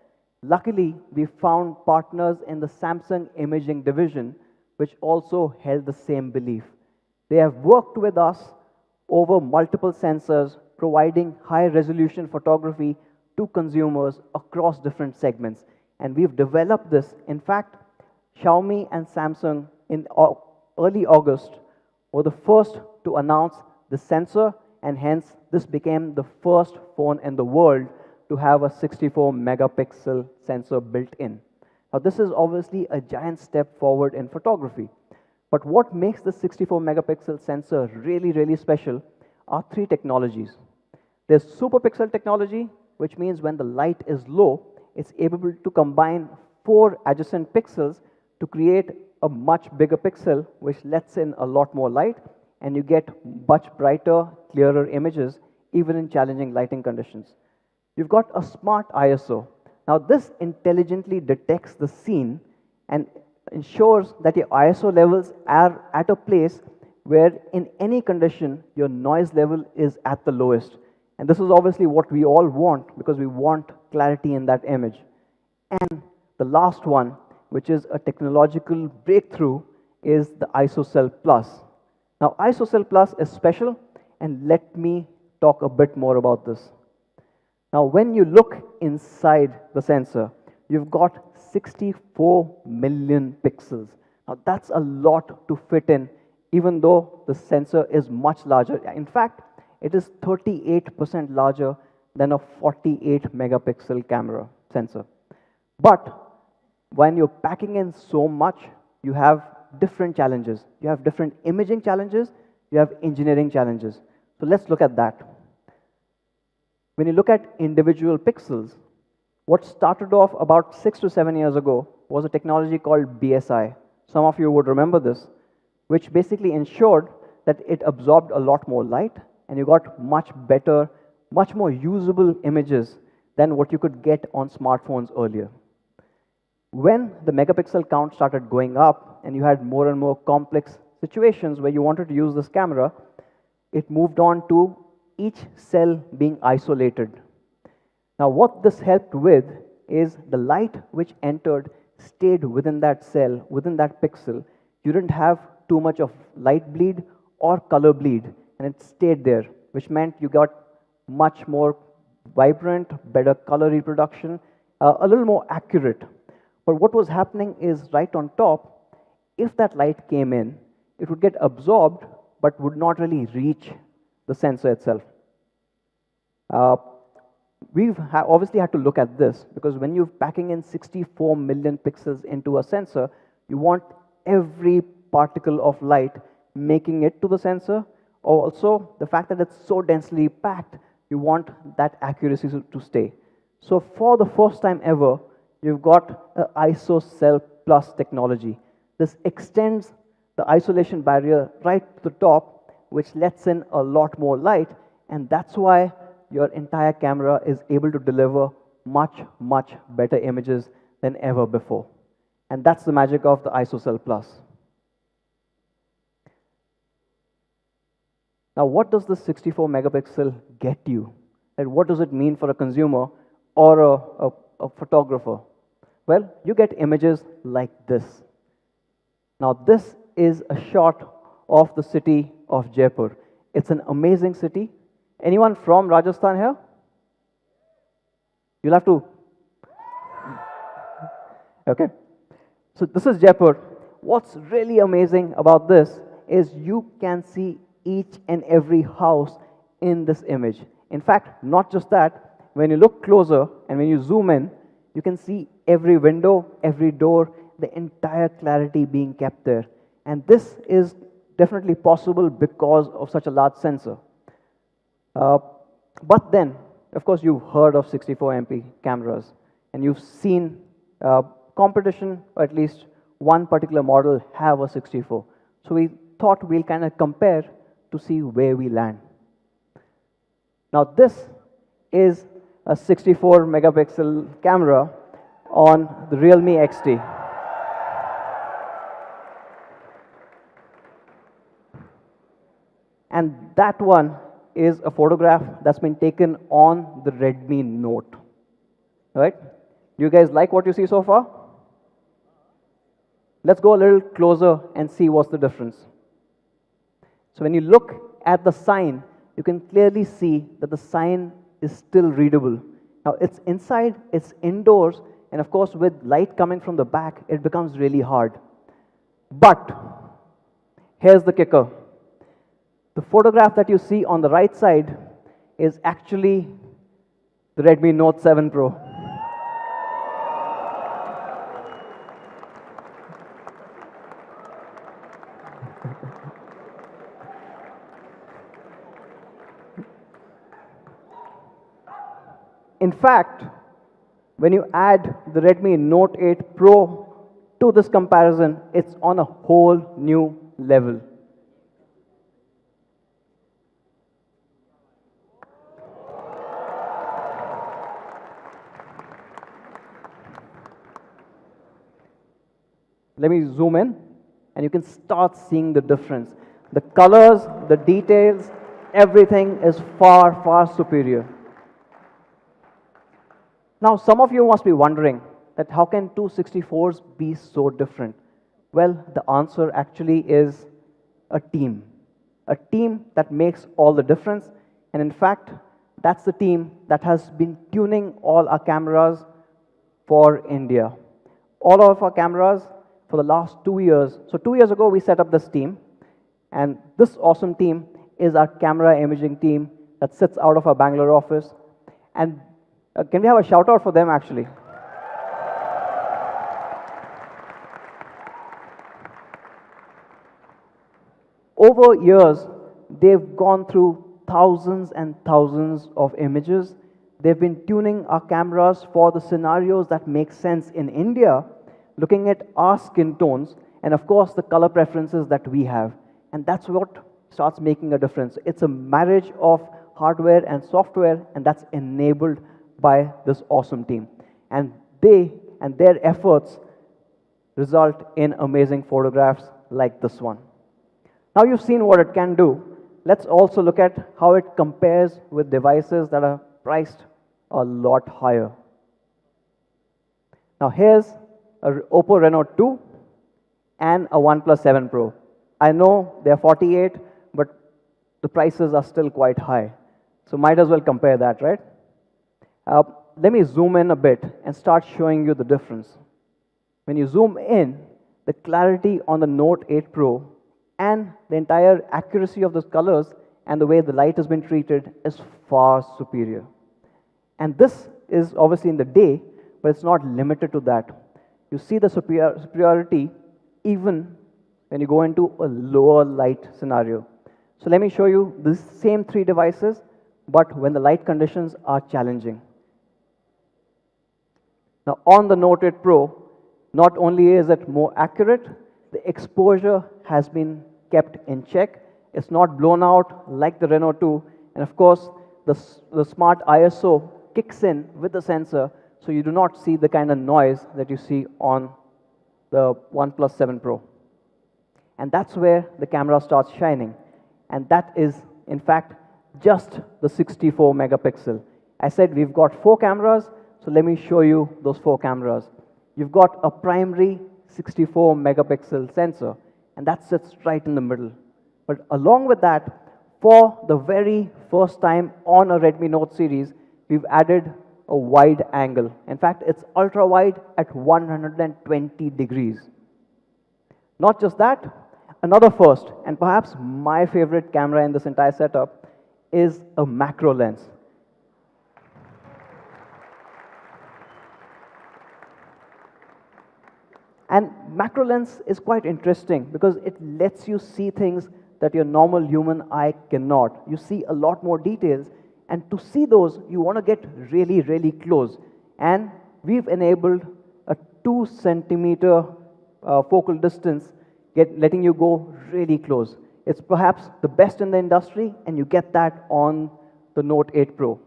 Speaker 3: Luckily, we found partners in the Samsung imaging division which also held the same belief. They have worked with us over multiple sensors, providing high-resolution photography to consumers across different segments. And we've developed this. In fact, Xiaomi and Samsung in early August were the first to announce the sensor, and hence this became the first phone in the world to have a 64 megapixel sensor built in. Now this is obviously a giant step forward in photography. But what makes the 64 megapixel sensor really, really special are three technologies. There's super pixel technology, which means when the light is low, it's able to combine 4 adjacent pixels to create a much bigger pixel, which lets in a lot more light, and you get much brighter, clearer images, even in challenging lighting conditions. You've got a smart ISO. Now this intelligently detects the scene and ensures that your ISO levels are at a place where in any condition your noise level is at the lowest. And this is obviously what we all want because we want clarity in that image. And the last one, which is a technological breakthrough, is the ISOCell Plus. Now ISOCell Plus is special, and let me talk a bit more about this. Now when you look inside the sensor, you've got 64 million pixels. Now that's a lot to fit in, even though the sensor is much larger. In fact, it is 38% larger than a 48 megapixel camera sensor. But when you're packing in so much, you have different challenges. You have different imaging challenges, you have engineering challenges. So let's look at that. When you look at individual pixels, what started off about 6 to 7 years ago was a technology called BSI. Some of you would remember this, which basically ensured that it absorbed a lot more light and you got much better, much more usable images than what you could get on smartphones earlier. When the megapixel count started going up and you had more and more complex situations where you wanted to use this camera, it moved on to each cell being isolated. Now, what this helped with is the light which entered stayed within that cell, within that pixel. You didn't have too much of light bleed or color bleed, and it stayed there, which meant you got much more vibrant, better color reproduction, a little more accurate. But what was happening is right on top, if that light came in, it would get absorbed but would not really reach the sensor itself. We've obviously had to look at this because when you're packing in 64 million pixels into a sensor, you want every particle of light making it to the sensor. Also, the fact that it's so densely packed, you want that accuracy to stay. So for the first time ever, you've got the ISO-Cell Plus technology. This extends the isolation barrier right to the top, which lets in a lot more light, and that's why your entire camera is able to deliver much, much better images than ever before. And that's the magic of the ISO-Cell Plus. Now, what does the 64 megapixel get you? And what does it mean for a consumer or a photographer? Well, you get images like this. Now, this is a shot of the city of Jaipur. It's an amazing city. Anyone from Rajasthan here? You'll have to. Okay. So this is Jaipur. What's really amazing about this is you can see each and every house in this image. In fact, not just that, when you look closer and when you zoom in, you can see every window, every door, the entire clarity being kept there. And this is definitely possible because of such a large sensor. But then, of course, you've heard of 64 MP cameras, and you've seen competition, or at least one particular model have a 64. So we thought we'll kind of compare to see where we land. Now this is a 64 megapixel camera on the Realme XT. And that one is a photograph that's been taken on the Redmi Note. Right? Do you guys like what you see so far? Let's go a little closer and see what's the difference. So when you look at the sign, you can clearly see that the sign is still readable. Now it's inside, it's indoors, and of course with light coming from the back, it becomes really hard. But here's the kicker. The photograph that you see on the right side is actually the Redmi Note 7 Pro. In fact, when you add the Redmi Note 8 Pro to this comparison, it's on a whole new level. Let me zoom in, and you can start seeing the difference. The colors, the details, everything is far, far superior. Now, some of you must be wondering that how can two 64s be so different? Well, the answer actually is a team that makes all the difference. And in fact, that's the team that has been tuning all our cameras for India. All of our cameras for the last 2 years. So 2 years ago, we set up this team. And this awesome team is our camera imaging team that sits out of our Bangalore office. And can we have a shout out for them actually? Over years, they've gone through thousands and thousands of images. They've been tuning our cameras for the scenarios that make sense in India, looking at our skin tones, and of course the color preferences that we have. And that's what starts making a difference. It's a marriage of hardware and software, and that's enabled by this awesome team. And they and their efforts result in amazing photographs like this one. Now you've seen what it can do. Let's also look at how it compares with devices that are priced a lot higher. Now here's a Oppo Reno 2 and a OnePlus 7 Pro. I know they're 48, but the prices are still quite high. So might as well compare that, right? Let me zoom in a bit and start showing you the difference. When you zoom in, the clarity on the Note 8 Pro and the entire accuracy of the colors and the way the light has been treated is far superior. And this is obviously in the day, but it's not limited to that. You see the superiority even when you go into a lower light scenario. So let me show you the same three devices, but when the light conditions are challenging. Now on the Note 8 Pro, not only is it more accurate, the exposure has been kept in check. It's not blown out like the Reno 2. And of course, the smart ISO kicks in with the sensor, so you do not see the kind of noise that you see on the OnePlus 7 Pro. And that's where the camera starts shining. And that is, in fact, just the 64 megapixel. I said we've got 4 cameras, so let me show you those 4 cameras. You've got a primary 64 megapixel sensor, and that sits right in the middle. But along with that, for the very first time on a Redmi Note series, we've added a wide angle. In fact, it's ultra wide at 120 degrees. Not just that, another first, and perhaps my favorite camera in this entire setup, is a macro lens. And macro lens is quite interesting because it lets you see things that your normal human eye cannot. You see a lot more details, and to see those, you want to get really, really close. And we've enabled a 2 centimeter focal distance, letting you go really close. It's perhaps the best in the industry, and you get that on the Note 8 Pro.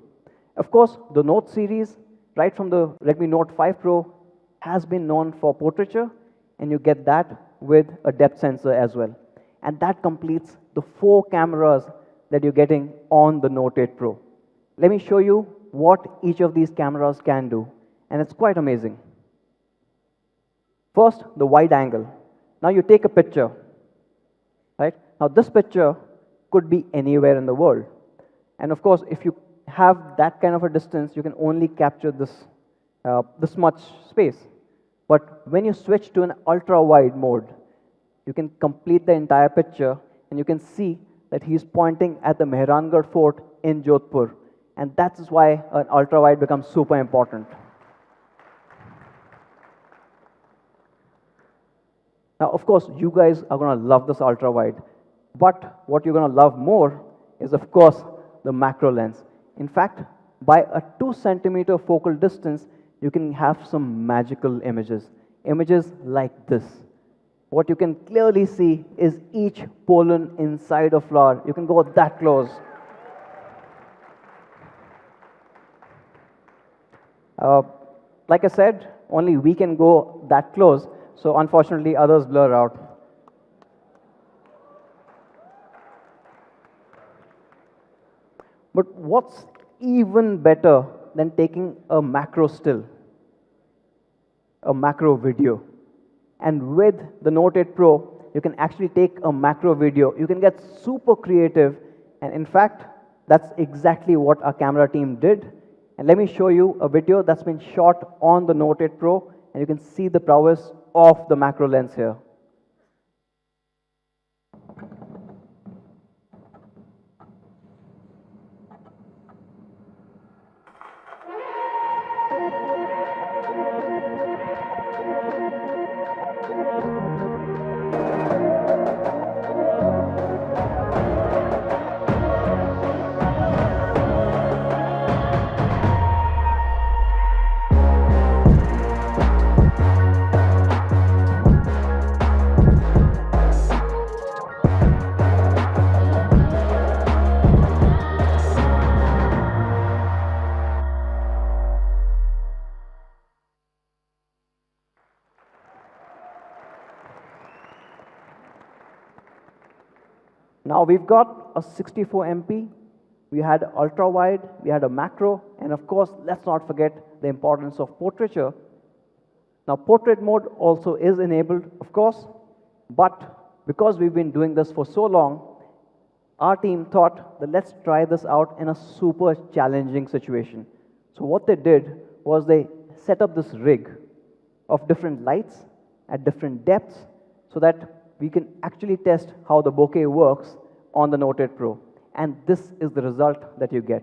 Speaker 3: Of course, the Note series, right from the Redmi Note 5 Pro, has been known for portraiture, and you get that with a depth sensor as well. And that completes the 4 cameras that you're getting on the Note 8 Pro. Let me show you what each of these cameras can do, and it's quite amazing. First, the wide angle. Now you take a picture, right? Now this picture could be anywhere in the world. And of course, if you have that kind of a distance, you can only capture this much space. But when you switch to an ultra-wide mode, you can complete the entire picture, and you can see that he's pointing at the Mehrangarh Fort in Jodhpur. And that's why an ultra-wide becomes super important. Now, of course, you guys are going to love this ultra-wide. But what you're going to love more is, of course, the macro lens. In fact, by a 2 centimeter focal distance, you can have some magical images. Images like this. What you can clearly see is each pollen inside a flower. You can go that close. Like I said, only we can go that close, so unfortunately others blur out. But what's even better than taking a macro still, a macro video? And with the Note 8 Pro, you can actually take a macro video. You can get super creative, and in fact, that's exactly what our camera team did. And let me show you a video that's been shot on the Note 8 Pro, and you can see the prowess of the macro lens here. Now we've got a 64 MP, we had ultra wide, we had a macro, and of course, let's not forget the importance of portraiture. Now, portrait mode also is enabled, of course, but because we've been doing this for so long, our team thought that let's try this out in a super challenging situation. So what they did was they set up this rig of different lights at different depths so that we can actually test how the bokeh works on the Note 8 Pro. And this is the result that you get.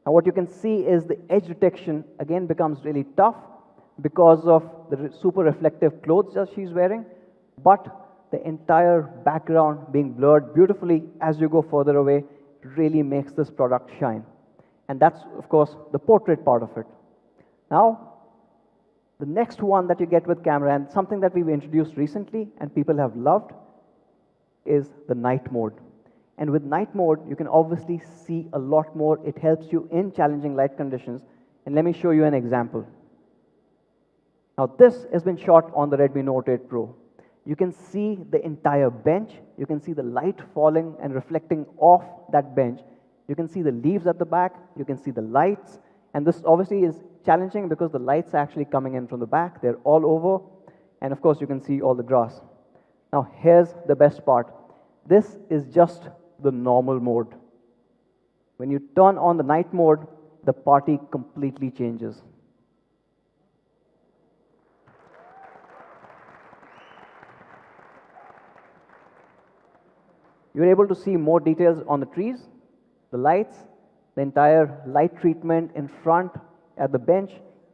Speaker 3: Now what you can see is the edge detection again becomes really tough because of the super reflective clothes that she's wearing, but the entire background being blurred beautifully as you go further away really makes this product shine. And that's, of course, the portrait part of it. Now, the next one that you get with camera, and something that we've introduced recently and people have loved, is the night mode. And with night mode, you can obviously see a lot more. It helps you in challenging light conditions. And let me show you an example. Now, this has been shot on the Redmi Note 8 Pro. You can see the entire bench. You can see the light falling and reflecting off that bench. You can see the leaves at the back. You can see the lights. And this obviously is challenging because the lights are actually coming in from the back. They're all over. And of course, you can see all the grass. Now, here's the best part. This is just the normal mode. When you turn on the night mode, the party completely changes. You're able to see more details on the trees, the lights, the entire light treatment in front, at the bench.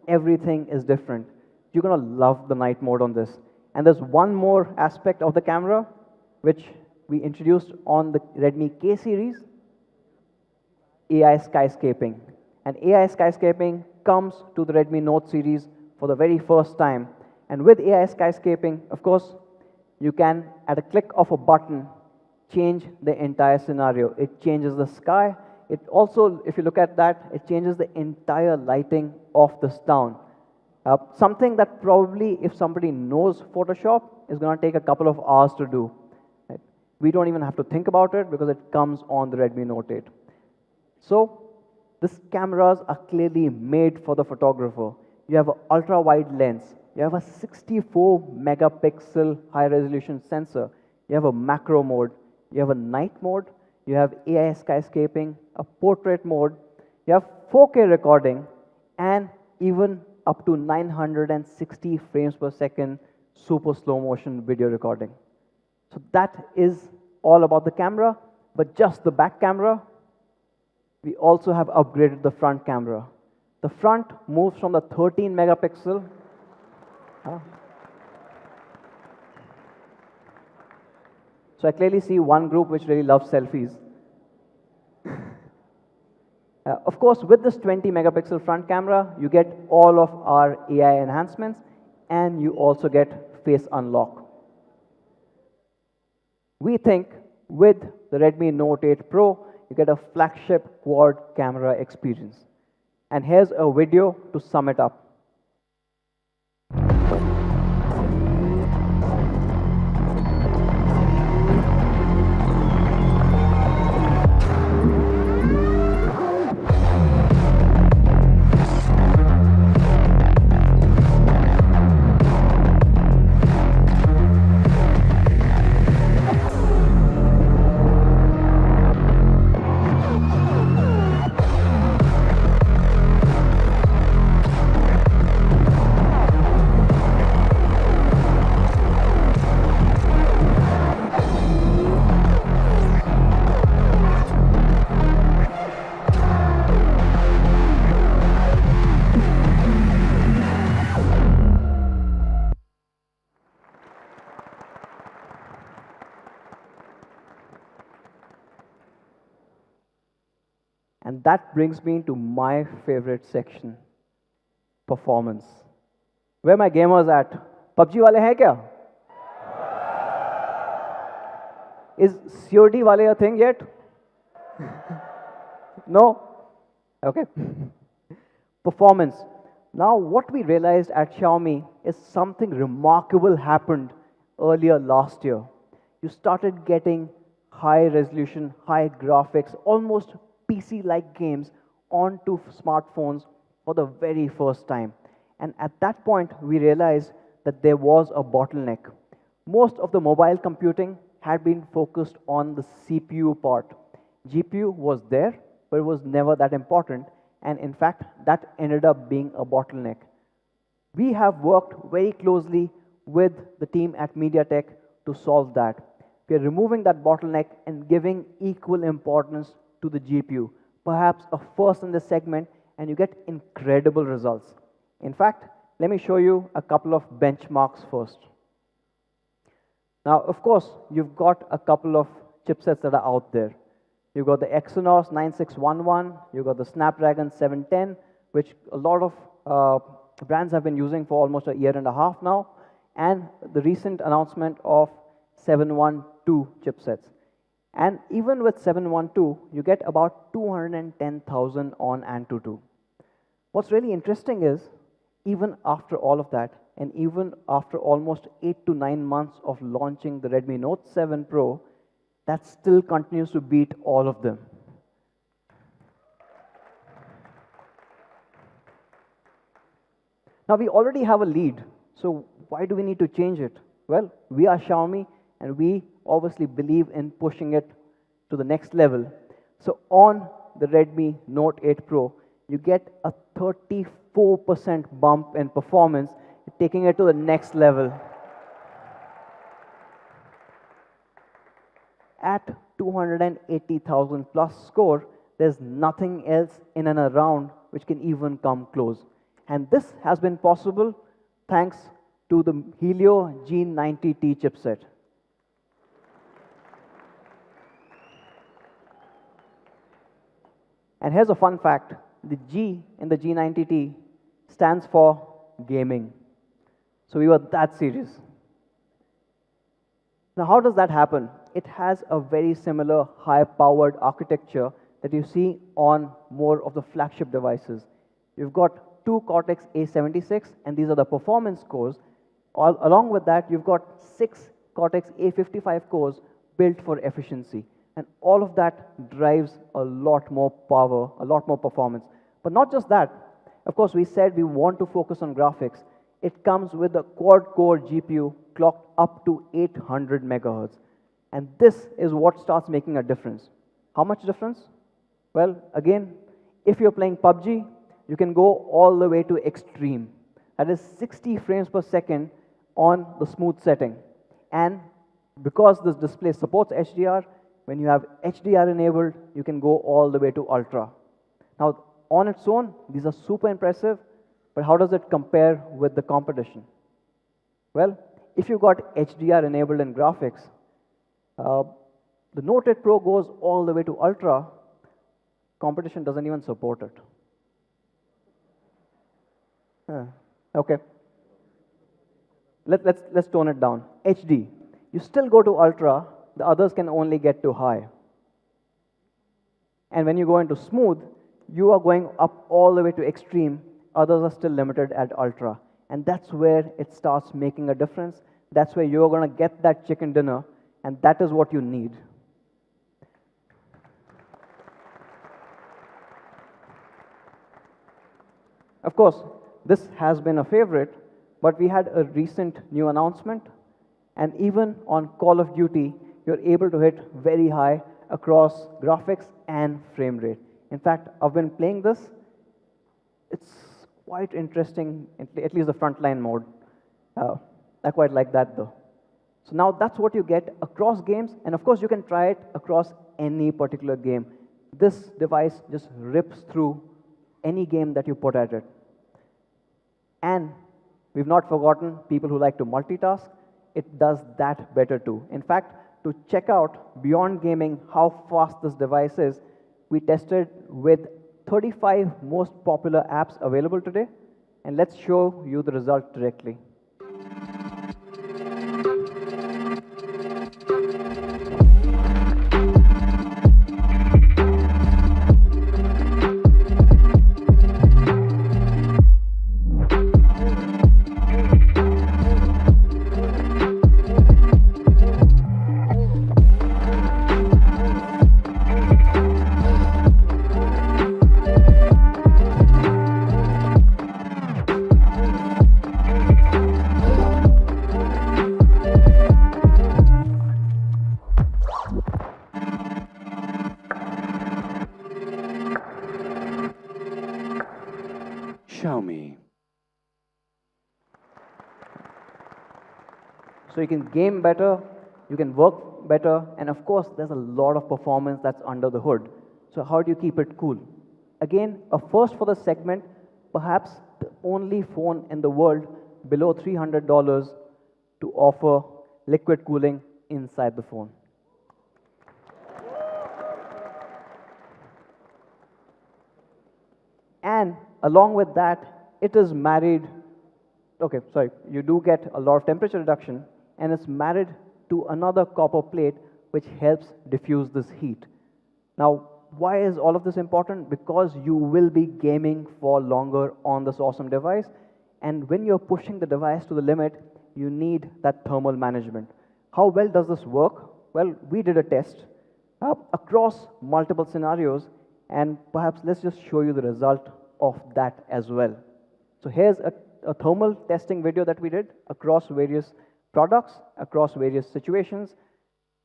Speaker 3: Everything is different. You're going to love the night mode on this. And there's one more aspect of the camera, which we introduced on the Redmi K series, AI skyscaping. And AI skyscaping comes to the Redmi Note series for the very first time. And with AI skyscaping, of course, you can, at a click of a button, change the entire scenario. It changes the sky. It also, if you look at that, it changes the entire lighting of this town. Something that probably, if somebody knows Photoshop, is going to take a couple of hours to do. Right? We don't even have to think about it because it comes on the Redmi Note 8. So, these cameras are clearly made for the photographer. You have an ultra-wide lens. You have a 64 megapixel high-resolution sensor. You have a macro mode. You have a night mode, you have AI skyscaping, a portrait mode, you have 4K recording, and even up to 960 frames per second super slow motion video recording. So that is all about the camera, but just the back camera, we also have upgraded the front camera. The front moves from the 13 megapixel. So I clearly see one group which really loves selfies. Of course, with this 20 megapixel front camera, you get all of our AI enhancements, and you also get face unlock. We think with the Redmi Note 8 Pro, you get a flagship quad camera experience. And here's a video to sum it up. And that brings me to my favorite section, performance. Where my gamers at? PUBG wale hai kya? Is COD wale a thing yet? No? Okay. Performance. Now, what we realized at Xiaomi is something remarkable happened earlier last year. You started getting high resolution, high graphics, almost PC-like games onto smartphones for the very first time. And at that point, we realized that there was a bottleneck. Most of the mobile computing had been focused on the CPU part. GPU was there, but it was never that important. And in fact, that ended up being a bottleneck. We have worked very closely with the team at MediaTek to solve that. We are removing that bottleneck and giving equal importance to the GPU, perhaps a first in the segment, and you get incredible results. In fact, let me show you a couple of benchmarks first. Now, of course, you've got a couple of chipsets that are out there. You've got the Exynos 9611, you've got the Snapdragon 710, which a lot of brands have been using for almost a year and a half now, and the recent announcement of 712 chipsets. And even with 712, you get about 210,000 on Antutu. What's really interesting is, even after all of that, and even after almost 8 to 9 months of launching the Redmi Note 7 Pro, that still continues to beat all of them. Now, we already have a lead, so why do we need to change it? Well, we are Xiaomi, and we obviously believe in pushing it to the next level. So on the Redmi Note 8 Pro, you get a 34% bump in performance, taking it to the next level. At 280,000 plus score, there's nothing else in and around which can even come close. And this has been possible thanks to the Helio G90T chipset. And here's a fun fact. The G in the G90T stands for gaming. So we were that serious. Now, how does that happen? It has a very similar high-powered architecture that you see on more of the flagship devices. You've got 2 Cortex A76, and these are the performance cores. Along with that, you've got 6 Cortex A55 cores built for efficiency. And all of that drives a lot more power, a lot more performance. But not just that. Of course, we said we want to focus on graphics. It comes with a quad-core GPU clocked up to 800 megahertz. And this is what starts making a difference. How much difference? Well, again, if you're playing PUBG, you can go all the way to extreme. That is 60 frames per second on the smooth setting. And because this display supports HDR, when you have HDR enabled, you can go all the way to ultra. Now, on its own, these are super impressive, but how does it compare with the competition? Well, if you've got HDR enabled in graphics, the Note 8 Pro goes all the way to ultra. Competition doesn't even support it. Okay. Let's tone it down. HD. You still go to ultra. The others can only get to high. And when you go into smooth, you are going up all the way to extreme. Others are still limited at ultra. And that's where it starts making a difference. That's where you're going to get that chicken dinner. And that is what you need. Of course, this has been a favorite, but we had a recent new announcement. And even on Call of Duty, you're able to hit very high across graphics and frame rate. In fact, I've been playing this. It's quite interesting, at least the frontline mode. I quite like that though. So now that's what you get across games, and of course you can try it across any particular game. This device just rips through any game that you put at it. And we've not forgotten people who like to multitask. It does that better too. In fact, to check out beyond gaming how fast this device is, we tested with 35 most popular apps available today, and let's show you the result directly.
Speaker 4: Show me.
Speaker 3: So you can game better, you can work better, and of course, there's a lot of performance that's under the hood. So how do you keep it cool? Again, a first for the segment, perhaps the only phone in the world below $300 to offer liquid cooling inside the phone. And along with that, it is married, okay, sorry, you do get a lot of temperature reduction, and it's married to another copper plate which helps diffuse this heat. Now, why is all of this important? Because you will be gaming for longer on this awesome device, and when you're pushing the device to the limit, you need that thermal management. How well does this work? Well, we did a test across multiple scenarios, and perhaps let's just show you the result of that as well. So here's a thermal testing video that we did across various products, across various situations.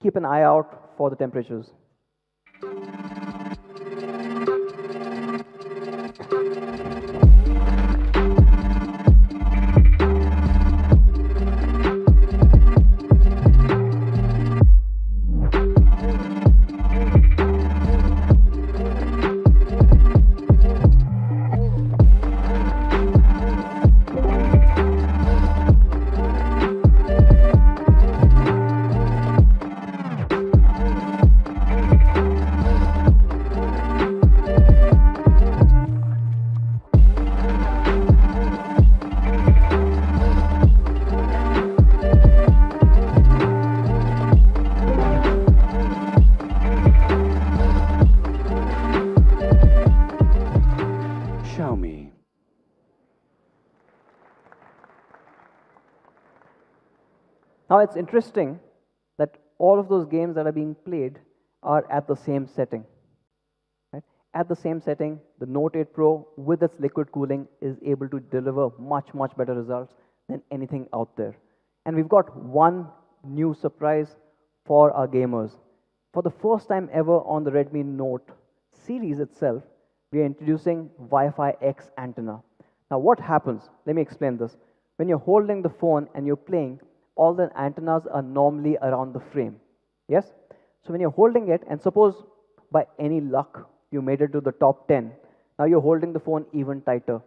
Speaker 3: Keep an eye out for the temperatures.
Speaker 4: Show me.
Speaker 3: Now it's interesting that all of those games that are being played are at the same setting. Right? At the same setting, the Note 8 Pro with its liquid cooling is able to deliver much, much better results than anything out there. And we've got one new surprise for our gamers. For the first time ever on the Redmi Note series itself, we are introducing Wi-Fi X antenna. Now what happens? Let me explain this. When you're holding the phone and you're playing, all the antennas are normally around the frame. Yes? So when you're holding it, and suppose by any luck you made it to the top 10, now you're holding the phone even tighter.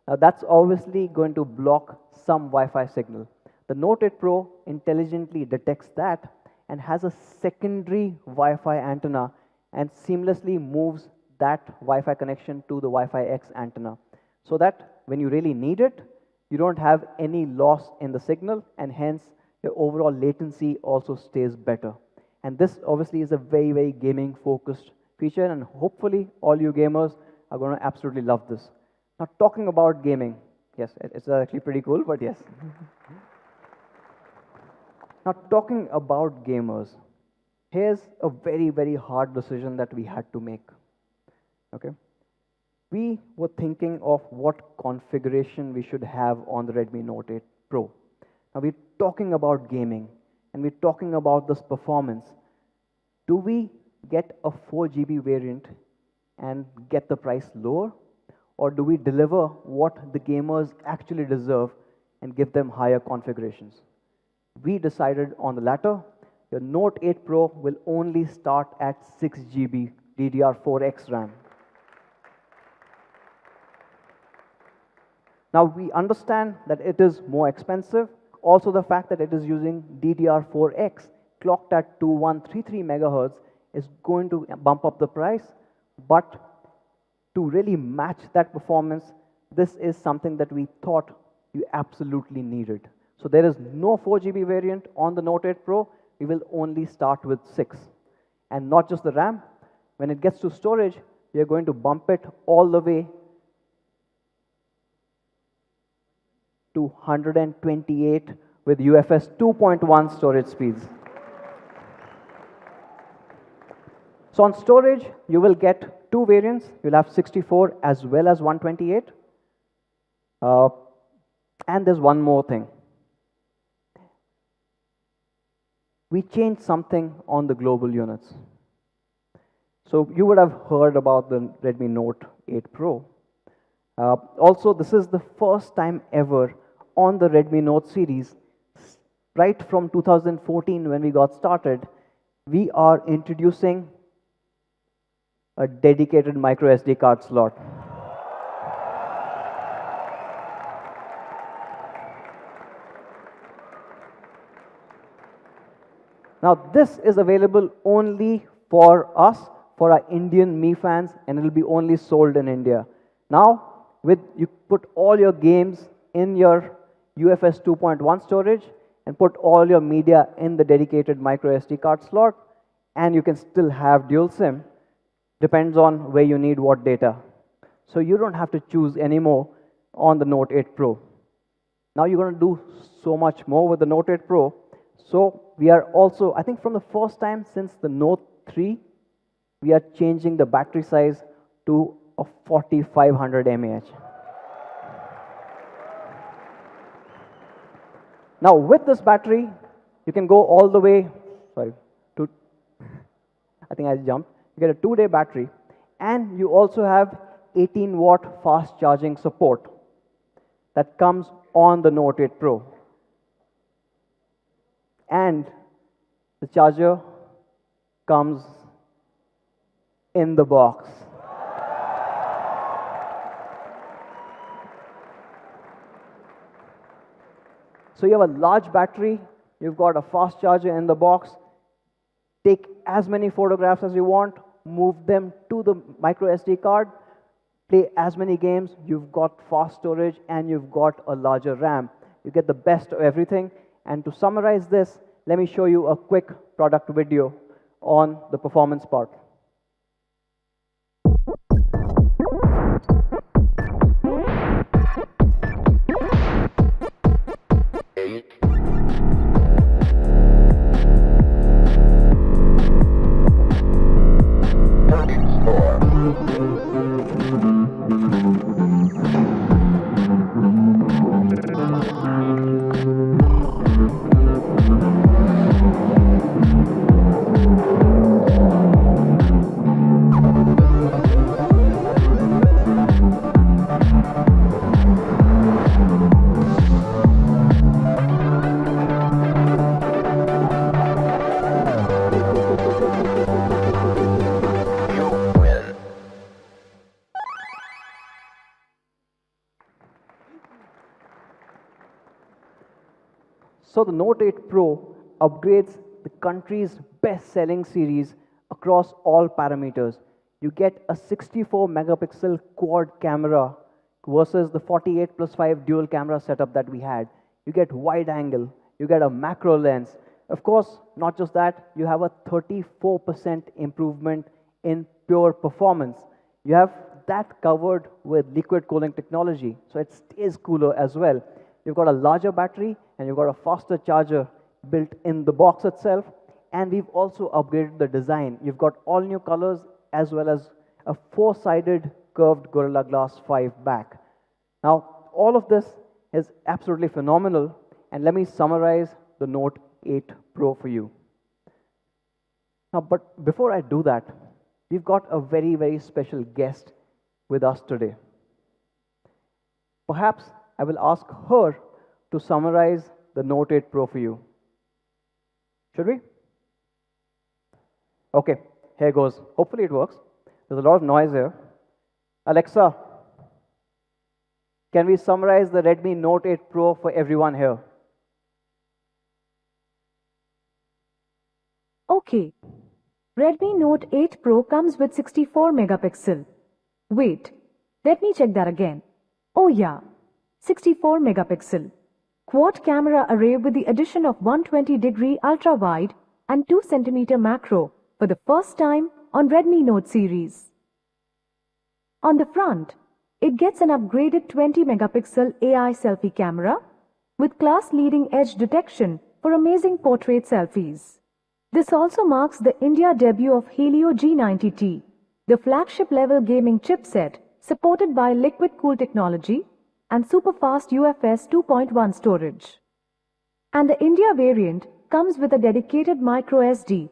Speaker 3: Now that's obviously going to block some Wi-Fi signal. The Note 8 Pro intelligently detects that and has a secondary Wi-Fi antenna and seamlessly moves that Wi-Fi connection to the Wi-Fi X antenna, so that when you really need it, you don't have any loss in the signal, and hence your overall latency also stays better. And this obviously is a very, very gaming focused feature, and hopefully all you gamers are going to absolutely love this. Now talking about gaming, yes, it's actually pretty cool, but yes. Now talking about gamers, here's a very, very hard decision that we had to make. Okay, we were thinking of what configuration we should have on the Redmi Note 8 Pro. Now we're talking about gaming and we're talking about this performance. Do we get a 4 GB variant and get the price lower, or do we deliver what the gamers actually deserve and give them higher configurations? We decided on the latter. Your Note 8 Pro will only start at 6 GB DDR4X RAM. Now we understand that it is more expensive. Also the fact that it is using DDR4X clocked at 2133 megahertz is going to bump up the price. But to really match that performance, this is something that we thought you absolutely needed. So there is no 4 GB variant on the Note 8 Pro. We will only start with 6. And not just the RAM. When it gets to storage, we are going to bump it all the way to 128 with UFS 2.1 storage speeds. So on storage, you will get two variants. You'll have 64 as well as 128. And there's one more thing. We changed something on the global units. So you would have heard about the Redmi Note 8 Pro. Also, this is the first time ever on the Redmi Note series, right from 2014 when we got started, we are introducing a dedicated micro SD card slot. Now, this is available only for us, for our Indian Mi fans, and it will be only sold in India. Now, you put all your games in your UFS 2.1 storage and put all your media in the dedicated micro SD card slot, and you can still have dual SIM. Depends on where you need what data. So you don't have to choose anymore on the Note 8 Pro. Now you're going to do so much more with the Note 8 Pro. So we are also, I think from the first time since the Note 3, we are changing the battery size to a 4500 mAh. Now with this battery, you can go all the way, to, I think I jumped. You get a 2-day battery, and you also have 18-watt fast charging support that comes on the Note 8 Pro. And the charger comes in the box. So you have a large battery, you've got a fast charger in the box. Take as many photographs as you want, move them to the micro SD card, play as many games, you've got fast storage, and you've got a larger RAM. You get the best of everything. And to summarize this, let me show you a quick product video on the performance part. So the Note 8 Pro upgrades the country's best-selling series across all parameters. You get a 64 megapixel quad camera versus the 48 plus 5 dual camera setup that we had. You get wide angle, you get a macro lens. Of course, not just that, you have a 34% improvement in pure performance. You have that covered with liquid cooling technology, so it stays cooler as well. You've got a larger battery, and you've got a faster charger built in the box itself. And we've also upgraded the design. You've got all new colors as well as a 4-sided curved Gorilla Glass 5 back. Now, all of this is absolutely phenomenal. And let me summarize the Note 8 Pro for you. Now, but before I do that, we've got a very, very special guest with us today. Perhaps I will ask her to summarize the Note 8 Pro for you. Should we? Okay, here goes. Hopefully it works. There's a lot of noise here. Alexa, can we summarize the Redmi Note 8 Pro for everyone here?
Speaker 4: Okay. Redmi Note 8 Pro comes with 64 megapixel. Wait, let me check that again. Oh yeah, 64 megapixel. Quad camera array with the addition of 120-degree ultra-wide and 2 cm macro for the first time on Redmi Note series. On the front, it gets an upgraded 20-megapixel AI selfie camera with class-leading edge detection for amazing portrait selfies. This also marks the India debut of Helio G90T, the flagship-level gaming chipset supported by liquid-cooled technology and super-fast UFS 2.1 storage. And the India variant comes with a dedicated micro SD.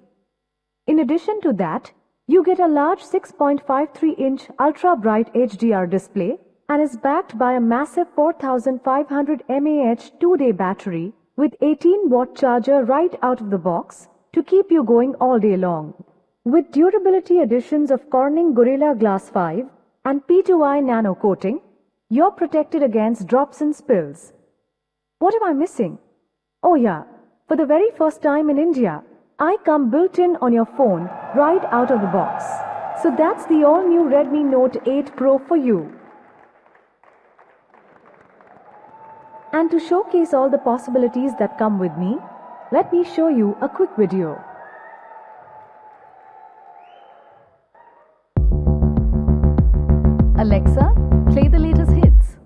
Speaker 4: In addition to that, you get a large 6.53-inch ultra-bright HDR display and is backed by a massive 4500 mAh 2-day battery with 18-watt charger right out of the box to keep you going all day long. With durability additions of Corning Gorilla Glass 5 and P2I nano coating, you're protected against drops and spills. What am I missing? Oh yeah, for the very first time in India, I come built-in on your phone right out of the box. So that's the all-new Redmi Note 8 Pro for you. And to showcase all the possibilities that come with me, let me show you a quick video.
Speaker 5: Alexa, play the latest hits.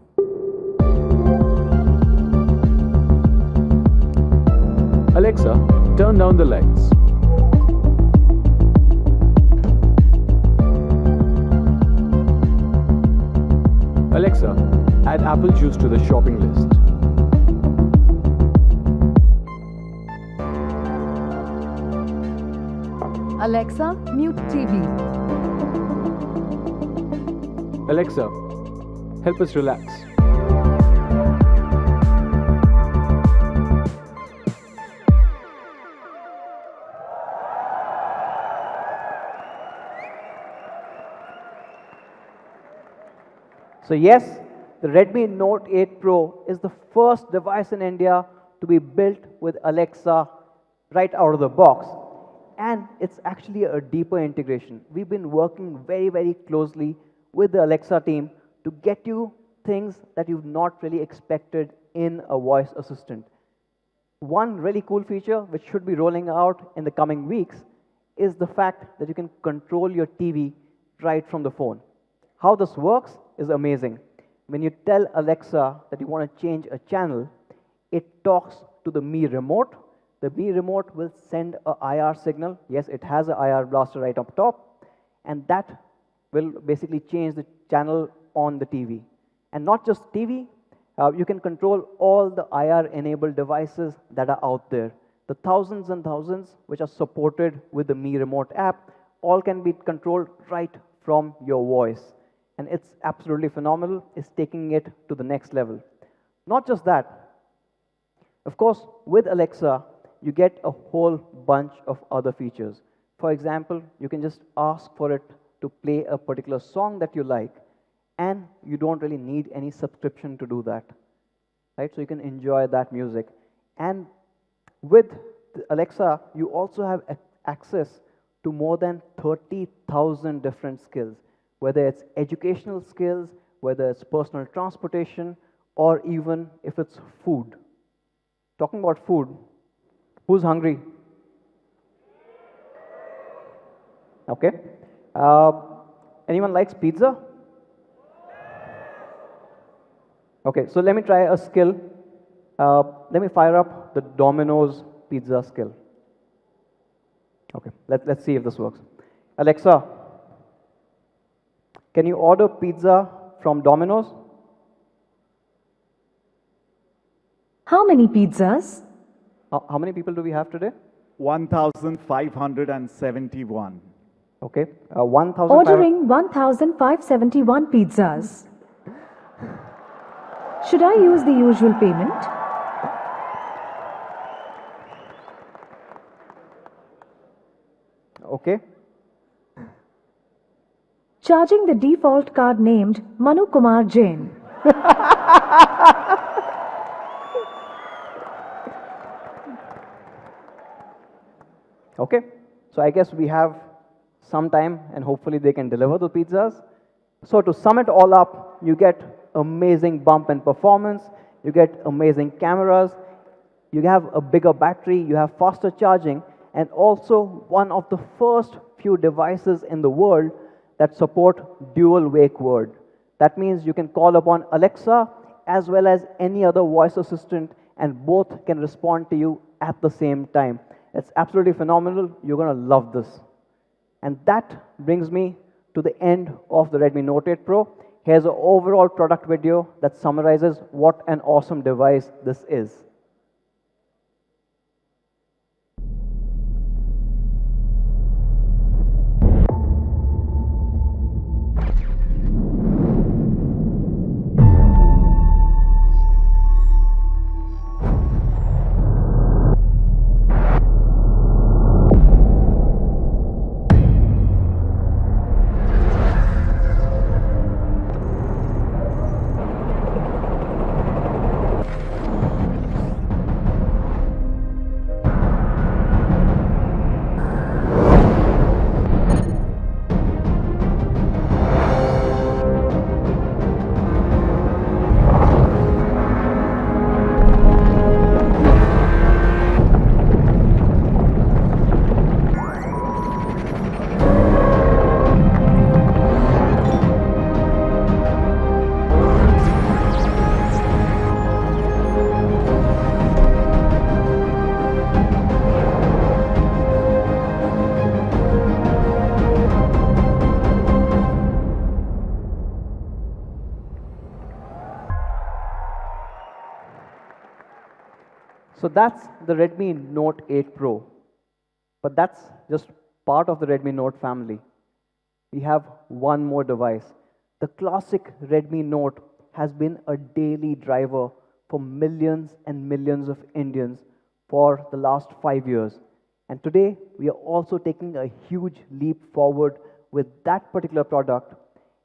Speaker 6: Alexa, turn down the lights. Alexa, add apple juice to the shopping list.
Speaker 5: Alexa, mute TV.
Speaker 6: Alexa, help us relax.
Speaker 3: So yes, the Redmi Note 8 Pro is the first device in India to be built with Alexa right out of the box. And it's actually a deeper integration. We've been working very, very closely with the Alexa team to get you things that you've not really expected in a voice assistant. One really cool feature which should be rolling out in the coming weeks is the fact that you can control your TV right from the phone. How this works is amazing. When you tell Alexa that you want to change a channel, it talks to the Mi remote. The Mi remote will send a IR signal. Yes, it has an IR blaster right up top, and that will basically change the channel on the TV. And not just TV, you can control all the IR-enabled devices that are out there. The thousands and thousands which are supported with the Mi Remote app, all can be controlled right from your voice. And it's absolutely phenomenal. It's taking it to the next level. Not just that. Of course, with Alexa, you get a whole bunch of other features. For example, you can just ask for it to play a particular song that you like, and you don't really need any subscription to do that, right? So you can enjoy that music. And with Alexa, you also have access to more than 30,000 different skills, whether it's educational skills, whether it's personal transportation, or even if it's food. Talking about food, who's hungry? Okay. Anyone likes pizza? Okay, so let me try a skill. Let me fire up the Domino's pizza skill. Okay, let's see if this works. Alexa, can you order pizza from Domino's?
Speaker 4: How many pizzas?
Speaker 3: How many people do we have today?
Speaker 7: 1,571.
Speaker 3: Okay, 1,000.
Speaker 4: Ordering 1,571 pizzas. Should I use the usual payment?
Speaker 3: Okay.
Speaker 4: Charging the default card named Manu Kumar Jain.
Speaker 3: Okay, so I guess we have some time and hopefully they can deliver the pizzas. So to sum it all up, you get amazing bump in performance, you get amazing cameras, you have a bigger battery, you have faster charging, and also one of the first few devices in the world that support dual wake word. That means you can call upon Alexa as well as any other voice assistant, and both can respond to you at the same time. It's absolutely phenomenal. You're going to love this. And that brings me to the end of the Redmi Note 8 Pro. Here's an overall product video that summarizes what an awesome device this is. So that's the Redmi Note 8 Pro. But that's just part of the Redmi Note family. We have one more device. The classic Redmi Note has been a daily driver for millions and millions of Indians for the last 5 years. And today, we are also taking a huge leap forward with that particular product.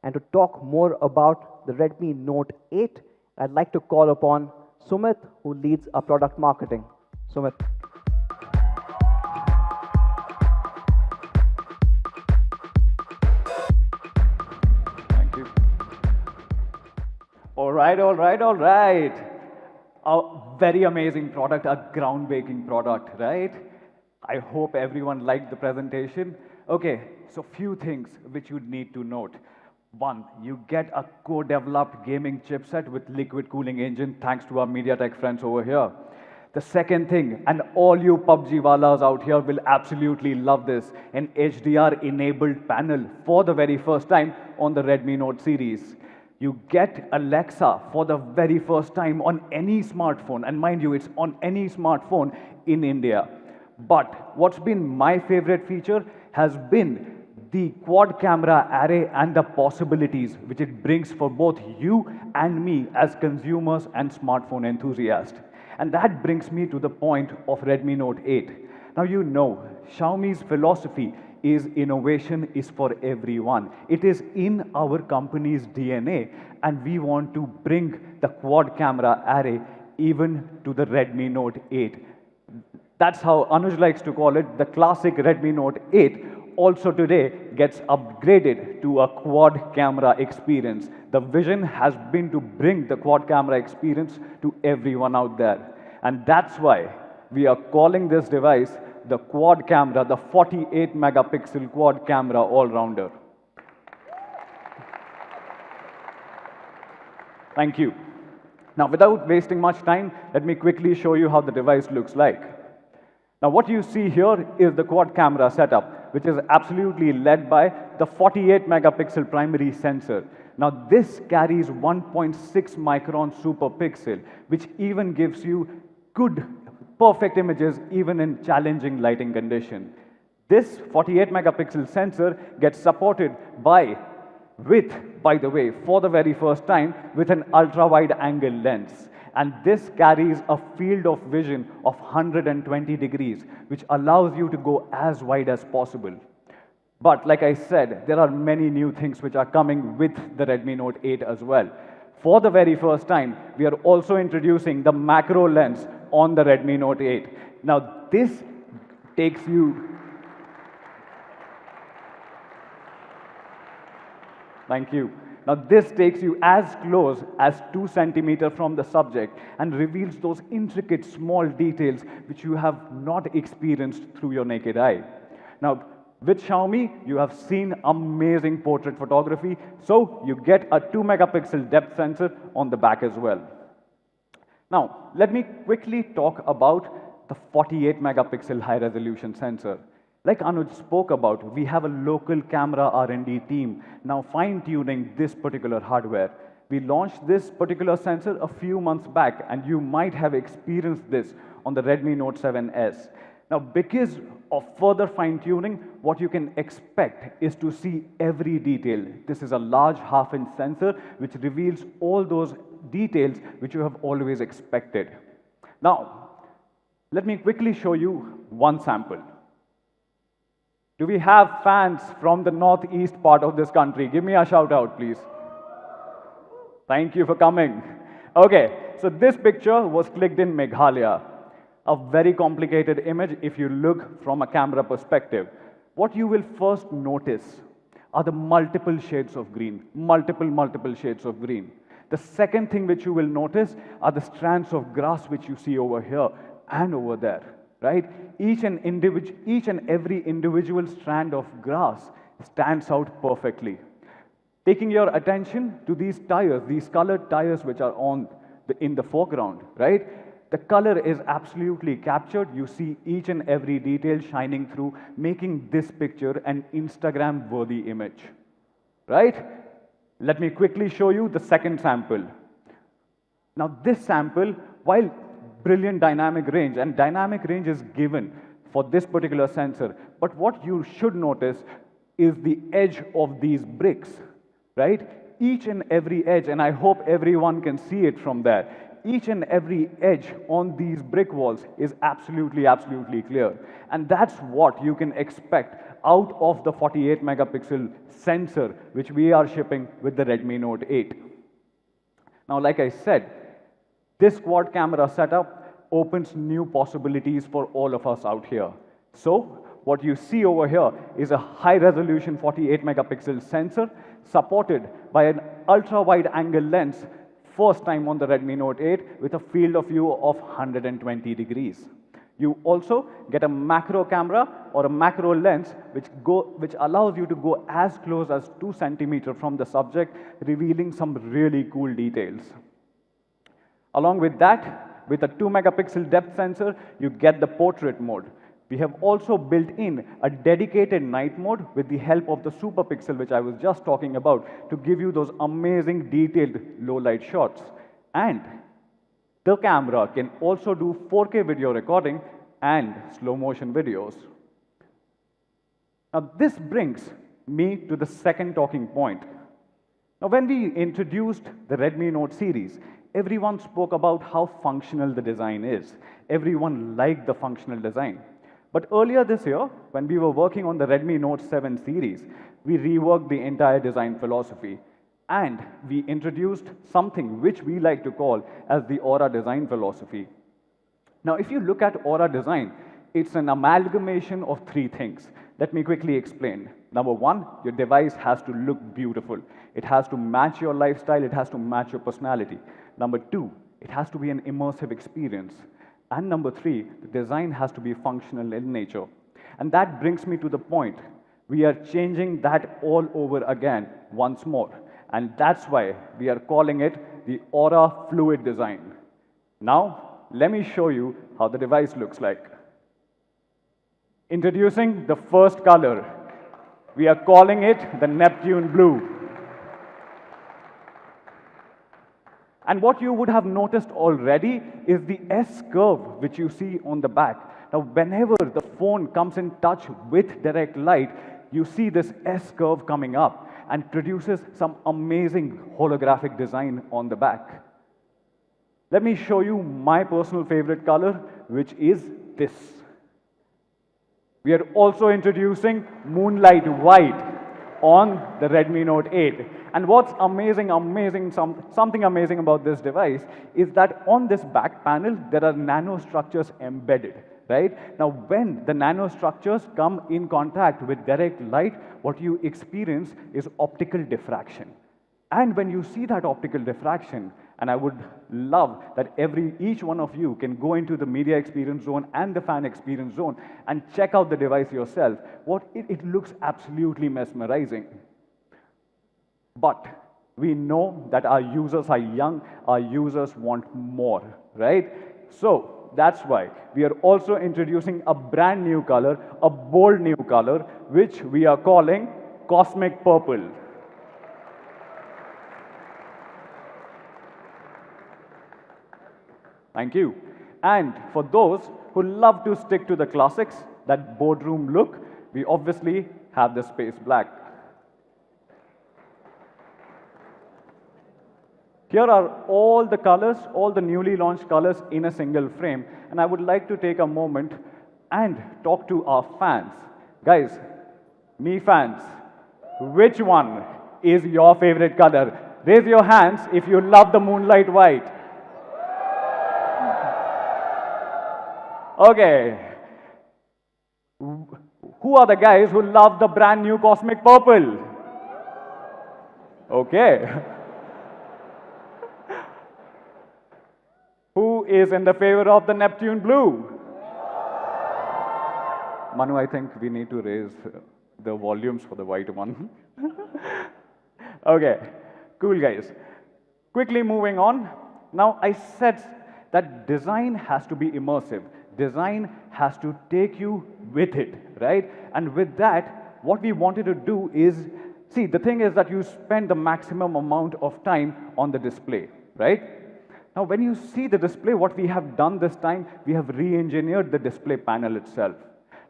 Speaker 3: And to talk more about the Redmi Note 8, I'd like to call upon Sumit, who leads our product marketing. Sumit.
Speaker 7: Thank you. All right, all right, all right. A very amazing product, a groundbreaking product, right? I hope everyone liked the presentation. Okay, so few things which you need to note. One, you get a co-developed gaming chipset with liquid cooling engine thanks to our MediaTek friends over here. The second thing, and all you PUBG wallahs out here will absolutely love this, an HDR-enabled panel for the very first time on the Redmi Note series. You get Alexa for the very first time on any smartphone, and mind you, it's on any smartphone in India. But what's been my favorite feature has been the quad camera array and the possibilities which it brings for both you and me as consumers and smartphone enthusiasts. And that brings me to the point of Redmi Note 8. Now you know, Xiaomi's philosophy is innovation is for everyone. It is in our company's DNA, and we want to bring the quad camera array even to the Redmi Note 8. That's how Anuj likes to call it, the classic Redmi Note 8 also today gets upgraded to a quad camera experience. The vision has been to bring the quad camera experience to everyone out there. And that's why we are calling this device the quad camera, the 48 megapixel quad camera all-rounder. Thank you. Now, without wasting much time, let me quickly show you how the device looks like. Now, what you see here is the quad camera setup, which is absolutely led by the 48 megapixel primary sensor. Now, this carries 1.6 micron super pixel, which even gives you good, perfect images even in challenging lighting condition. This 48 megapixel sensor gets supported by the way, for the very first time, with an ultra-wide angle lens. And this carries a field of vision of 120 degrees, which allows you to go as wide as possible. But like I said, there are many new things which are coming with the Redmi Note 8 as well. For the very first time, we are also introducing the macro lens on the Redmi Note 8. Now, this takes you... Thank you. Now, this takes you as close as 2 centimeters from the subject and reveals those intricate small details which you have not experienced through your naked eye. Now, with Xiaomi, you have seen amazing portrait photography, so you get a 2 megapixel depth sensor on the back as well. Now, let me quickly talk about the 48 megapixel high resolution sensor. Like Anuj spoke about, we have a local camera R&D team now fine-tuning this particular hardware. We launched this particular sensor a few months back, and you might have experienced this on the Redmi Note 7S. Now, because of further fine-tuning, what you can expect is to see every detail. This is a large half-inch sensor which reveals all those details which you have always expected. Now, let me quickly show you one sample. Do we have fans from the northeast part of this country? Give me a shout out, please. Thank you for coming. Okay, so this picture was clicked in Meghalaya. A very complicated image if you look from a camera perspective. What you will first notice are the multiple shades of green, multiple shades of green. The second thing which you will notice are the strands of grass which you see over here and over there. Right? Each and every individual strand of grass stands out perfectly. Taking your attention to these tires, these colored tires which are in the foreground, right? The color is absolutely captured. You see each and every detail shining through, making this picture an Instagram-worthy image, right? Let me quickly show you the second sample. Now, this sample, while brilliant dynamic range, and dynamic range is given for this particular sensor. But what you should notice is the edge of these bricks, right? Each and every edge, and I hope everyone can see it from there, each and every edge on these brick walls is absolutely, absolutely clear. And that's what you can expect out of the 48 megapixel sensor, which we are shipping with the Redmi Note 8. Now, like I said, this quad camera setup opens new possibilities for all of us out here. So, what you see over here is a high-resolution 48 megapixel sensor supported by an ultra-wide angle lens, first time on the Redmi Note 8 with a field of view of 120 degrees. You also get a macro camera or a macro lens which allows you to go as close as 2 centimeters from the subject, revealing some really cool details. Along with that, with a 2 megapixel depth sensor, you get the portrait mode. We have also built in a dedicated night mode with the help of the super pixel, which I was just talking about, to give you those amazing detailed low light shots. And the camera can also do 4K video recording and slow motion videos. Now, this brings me to the second talking point. Now, when we introduced the Redmi Note series, everyone spoke about how functional the design is. Everyone liked the functional design. But earlier this year, when we were working on the Redmi Note 7 series, we reworked the entire design philosophy. And we introduced something which we like to call as the Aura design philosophy. Now, if you look at Aura design, it's an amalgamation of 3 things. Let me quickly explain. Number 1, your device has to look beautiful. It has to match your lifestyle. It has to match your personality. Number 2, it has to be an immersive experience. And number 3, the design has to be functional in nature. And that brings me to the point. We are changing that all over again once more. And that's why we are calling it the Aura Fluid design. Now, let me show you how the device looks like. Introducing the first color. We are calling it the Neptune Blue. And what you would have noticed already is the S curve which you see on the back. Now, whenever the phone comes in touch with direct light, you see this S curve coming up and produces some amazing holographic design on the back. Let me show you my personal favorite color, which is this. We are also introducing Moonlight White on the Redmi Note 8. And what's something amazing about this device is that on this back panel, there are nanostructures embedded, right? Now, when the nanostructures come in contact with direct light, what you experience is optical diffraction. And when you see that optical diffraction, and I would love that each one of you can go into the media experience zone and the fan experience zone and check out the device yourself. It looks absolutely mesmerizing. But we know that our users are young, our users want more, right? So that's why we are also introducing a brand new color, a bold new color, which we are calling Cosmic Purple. Thank you. And for those who love to stick to the classics, that boardroom look, we obviously have the Space Black. Here are all the colors, all the newly launched colors in a single frame. And I would like to take a moment and talk to our fans. Guys, me fans, which one is your favorite color? Raise your hands if you love the Moonlight White. Okay. Who are the guys who love the brand new Cosmic Purple? Okay. Who is in the favor of the Neptune Blue? Manu, I think we need to raise the volumes for the white one. Okay, cool guys. Quickly moving on. Now, I said that design has to be immersive. Design has to take you with it, right? And with that, what we wanted to do is, see, the thing is that you spend the maximum amount of time on the display, right? Now, when you see the display, what we have done this time, we have re-engineered the display panel itself.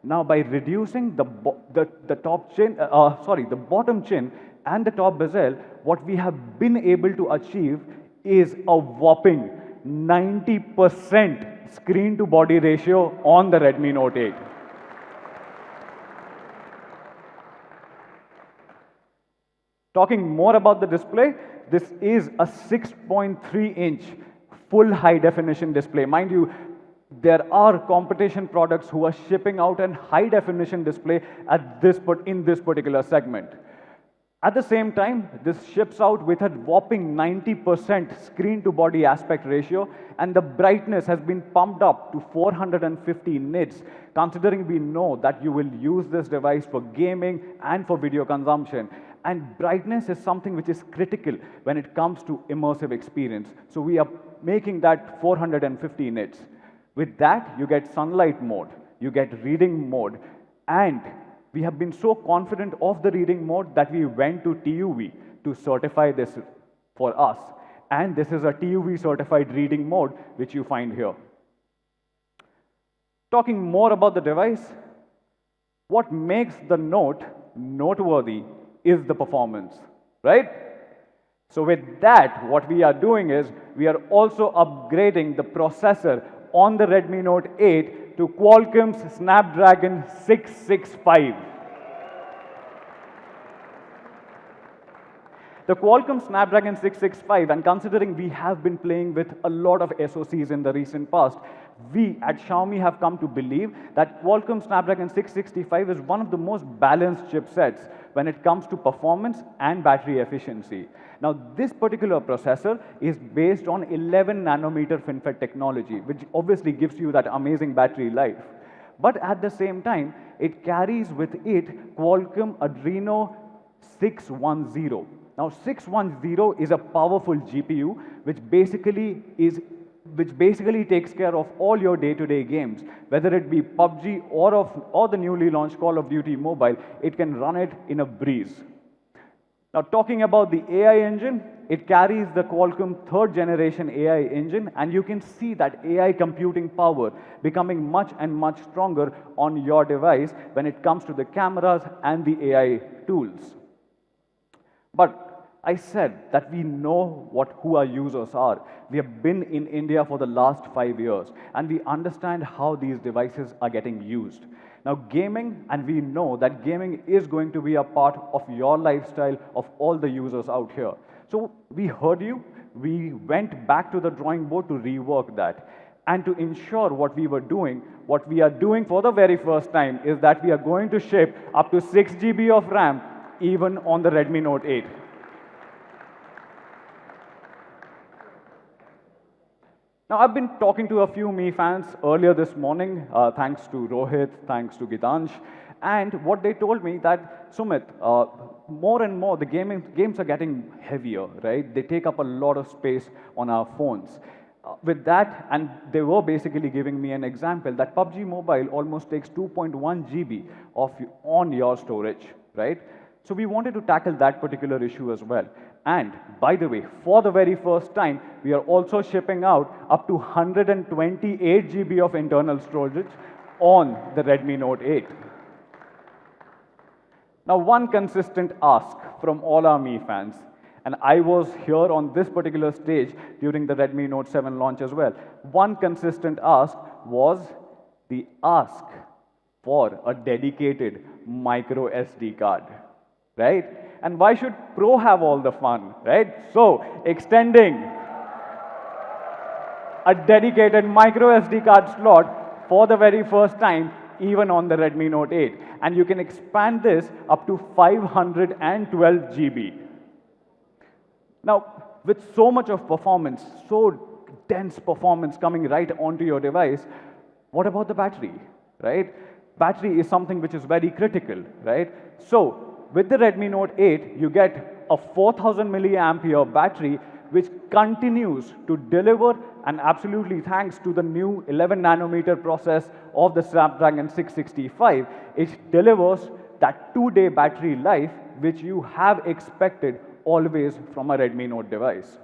Speaker 7: Now, by reducing the the bottom chin and the top bezel, what we have been able to achieve is a whopping 90% screen to body ratio on the Redmi Note 8. Talking more about the display, this is a 6.3-inch full high definition display. Mind you, there are competition products who are shipping out a high definition display in this particular segment. At the same time, this ships out with a whopping 90% screen to body aspect ratio, and the brightness has been pumped up to 450 nits, considering we know that you will use this device for gaming and for video consumption. And brightness is something which is critical when it comes to immersive experience. So we are making that 450 nits. With that, you get sunlight mode, you get reading mode, and we have been so confident of the reading mode that we went to TUV to certify this for us. And this is a TUV certified reading mode, which you find here. Talking more about the device, what makes the Note noteworthy is the performance, right? So with that, what we are doing is we are also upgrading the processor on the Redmi Note 8 to Qualcomm's Snapdragon 665. The Qualcomm Snapdragon 665, and considering we have been playing with a lot of SoCs in the recent past, we at Xiaomi have come to believe that Qualcomm Snapdragon 665 is one of the most balanced chipsets when it comes to performance and battery efficiency. Now, this particular processor is based on 11 nanometer FinFET technology, which obviously gives you that amazing battery life. But at the same time, it carries with it Qualcomm Adreno 610. Now, 610 is a powerful GPU, which basically takes care of all your day-to-day games. Whether it be PUBG or the newly launched Call of Duty Mobile, it can run it in a breeze. Now, talking about the AI engine, it carries the Qualcomm 3rd generation AI engine, and you can see that AI computing power becoming much and much stronger on your device when it comes to the cameras and the AI tools. But I said that we know who our users are. We have been in India for the last 5 years, and we understand how these devices are getting used. Now, gaming, and we know that gaming is going to be a part of your lifestyle of all the users out here. So we heard you. We went back to the drawing board to rework that. And to ensure what we are doing for the very first time is that we are going to ship up to 6 GB of RAM even on the Redmi Note 8. Now, I've been talking to a few Mi fans earlier this morning, thanks to Rohit, thanks to Gitansh, and what they told me that, Sumit, more and more the games are getting heavier, right? They take up a lot of space on our phones. With that, and they were basically giving me an example that PUBG Mobile almost takes 2.1 GB on your storage, right? So we wanted to tackle that particular issue as well. And by the way, for the very first time, we are also shipping out up to 128 GB of internal storage on the Redmi Note 8. Now, one consistent ask from all our Mi fans, and I was here on this particular stage during the Redmi Note 7 launch as well. One consistent ask was the ask for a dedicated micro SD card, right? And why should Pro have all the fun, right? So, extending a dedicated micro SD card slot for the very first time, even on the Redmi Note 8. And you can expand this up to 512 GB. Now, with so much of performance, so dense performance coming right onto your device, what about the battery, right? Battery is something which is very critical, right? So, with the Redmi Note 8, you get a 4000 milliampere battery which continues to deliver, and absolutely thanks to the new 11 nanometer process of the Snapdragon 665, it delivers that 2-day battery life which you have expected always from a Redmi Note device.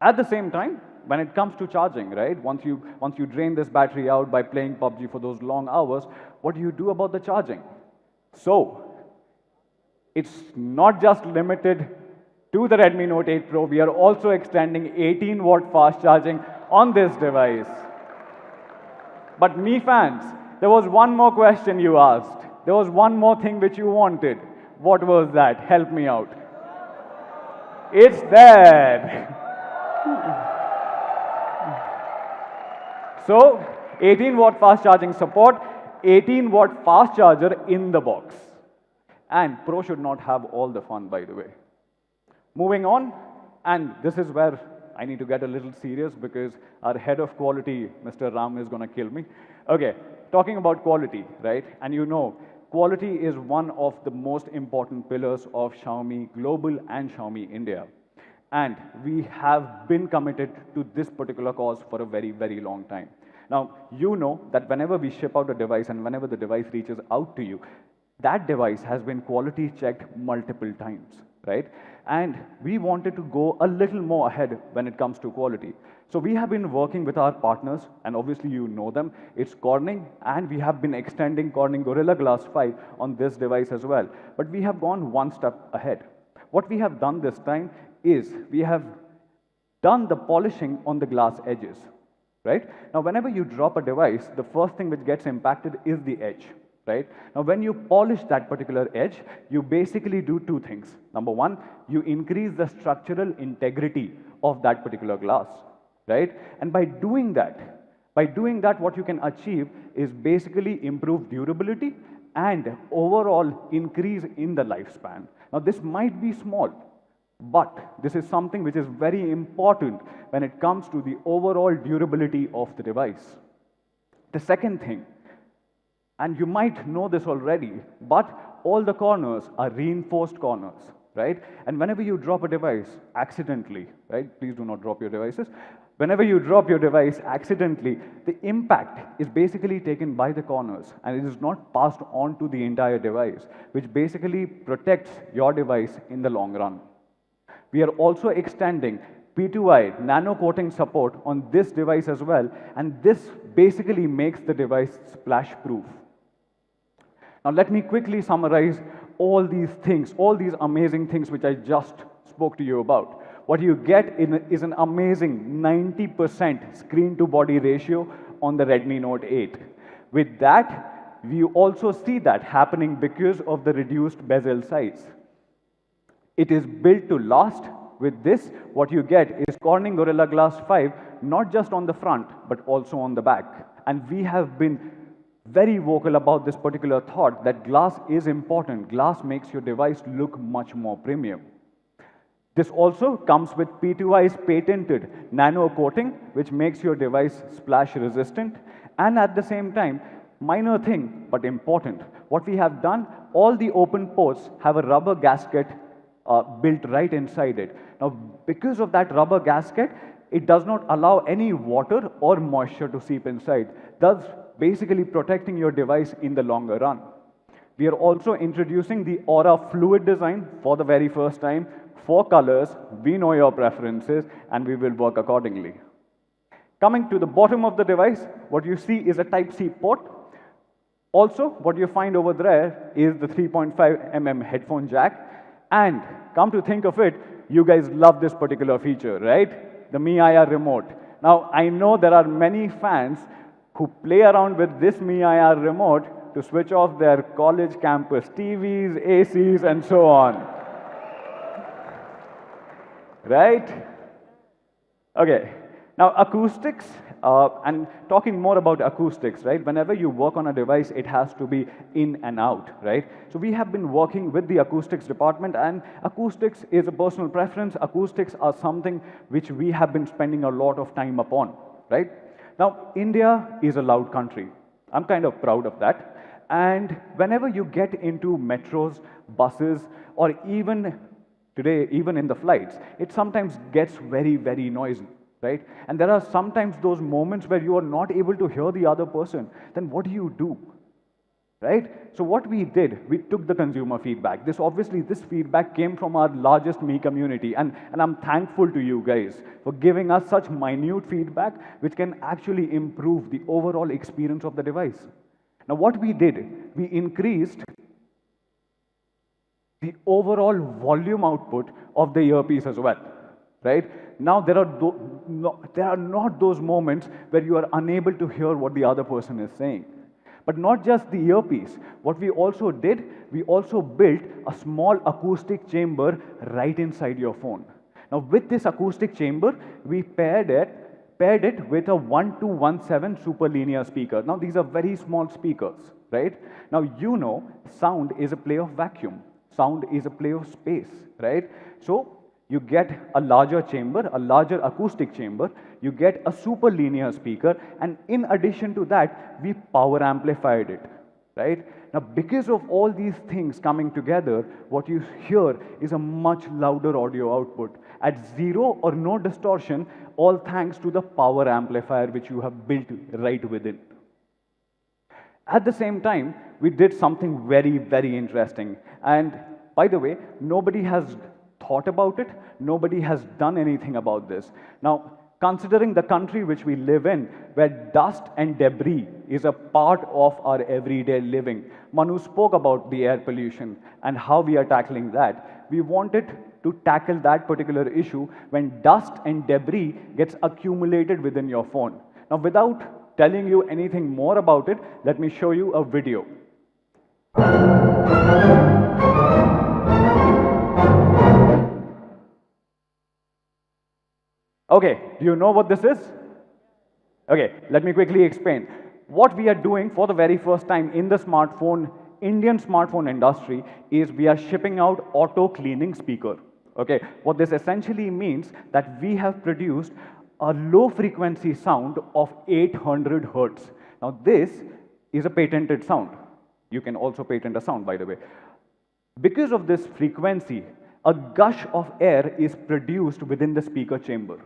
Speaker 7: At the same time, when it comes to charging, right, once you drain this battery out by playing PUBG for those long hours, what do you do about the charging? So, it's not just limited to the Redmi Note 8 Pro. We are also extending 18-watt fast charging on this device. But me fans, there was one more question you asked. There was one more thing which you wanted. What was that? Help me out. It's there. So, 18-watt fast charging support, 18-watt fast charger in the box. And Pro should not have all the fun, by the way. Moving on, and this is where I need to get a little serious because our head of quality, Mr. Ram, is going to kill me. Okay, talking about quality, right? And you know, quality is one of the most important pillars of Xiaomi Global and Xiaomi India. And we have been committed to this particular cause for a very, very long time. Now, you know that whenever we ship out a device and whenever the device reaches out to you, that device has been quality checked multiple times, right? And we wanted to go a little more ahead when it comes to quality. So we have been working with our partners, and obviously you know them. It's Corning, and we have been extending Corning Gorilla Glass 5 on this device as well. But we have gone one step ahead. What we have done this time is we have done the polishing on the glass edges, right? Now, whenever you drop a device, the first thing which gets impacted is the edge. Right? Now, when you polish that particular edge, you basically do two things. Number one, you increase the structural integrity of that particular glass, right? And by doing that, what you can achieve is basically improve durability and overall increase in the lifespan. Now, this might be small, but this is something which is very important when it comes to the overall durability of the device. The second thing, and you might know this already, but all the corners are reinforced corners, right? And whenever you drop a device accidentally, right? Please do not drop your devices. Whenever you drop your device accidentally, the impact is basically taken by the corners and it is not passed on to the entire device, which basically protects your device in the long run. We are also extending P2I nano coating support on this device as well, and this basically makes the device splash proof. Now, let me quickly summarize all these things, all these amazing things which I just spoke to you about. What you get is an amazing 90% screen-to-body ratio on the Redmi Note 8. With that, we also see that happening because of the reduced bezel size. It is built to last. With this, what you get is Corning Gorilla Glass 5, not just on the front, but also on the back. And we have been very vocal about this particular thought that glass is important. Glass makes your device look much more premium. This also comes with P2I's patented nano coating, which makes your device splash resistant. And at the same time, minor thing, but important, what we have done, all the open ports have a rubber gasket built right inside it. Now, because of that rubber gasket, it does not allow any water or moisture to seep inside, thus basically protecting your device in the longer run. We are also introducing the Aura fluid design for the very first time. 4 colors, we know your preferences, and we will work accordingly. Coming to the bottom of the device, what you see is a Type-C port. Also, what you find over there is the 3.5mm headphone jack. And come to think of it, you guys love this particular feature, right? The MIUI remote. Now, I know there are many fans who play around with this MIUI remote to switch off their college campus TVs, ACs, and so on. Right? Okay. Now, acoustics, and talking more about acoustics, right? Whenever you work on a device, it has to be in and out, right? So we have been working with the acoustics department, and acoustics is a personal preference. Acoustics are something which we have been spending a lot of time upon, right? Now, India is a loud country. I'm kind of proud of that. And whenever you get into metros, buses, or even today, even in the flights, it sometimes gets very, very noisy. Right? And there are sometimes those moments where you are not able to hear the other person. Then what do you do? right? So what we did, we took the consumer feedback. This feedback came from our largest Me community, and I'm thankful to you guys for giving us such minute feedback, which can actually improve the overall experience of the device. Now what we did, we increased the overall volume output of the earpiece as well, right? Now there are not those moments where you are unable to hear what the other person is saying. But not just the earpiece. What we also did, we also built a small acoustic chamber right inside your phone. Now with this acoustic chamber, we paired it with a 1217 super linear speaker. Now these are very small speakers, right? Now you know sound is a play of vacuum. Sound is a play of space, right? So you get a larger chamber, a larger acoustic chamber, you get a super linear speaker, and in addition to that, we power amplified it, right? Now, because of all these things coming together, what you hear is a much louder audio output at zero or no distortion, all thanks to the power amplifier which you have built right within. At the same time, we did something very, very interesting. And by the way, nobody has thought about it. Nobody has done anything about this. Now, considering the country which we live in, where dust and debris is a part of our everyday living, Manu spoke about the air pollution and how we are tackling that. We wanted to tackle that particular issue when dust and debris gets accumulated within your phone. Now, without telling you anything more about it, let me show you a video. Okay, do you know what this is? Okay, let me quickly explain. What we are doing for the very first time in the Indian smartphone industry is we are shipping out auto cleaning speaker. Okay, what this essentially means that we have produced a low frequency sound of 800 hertz. Now this is a patented sound. You can also patent a sound, by the way. Because of this frequency, a gush of air is produced within the speaker chamber.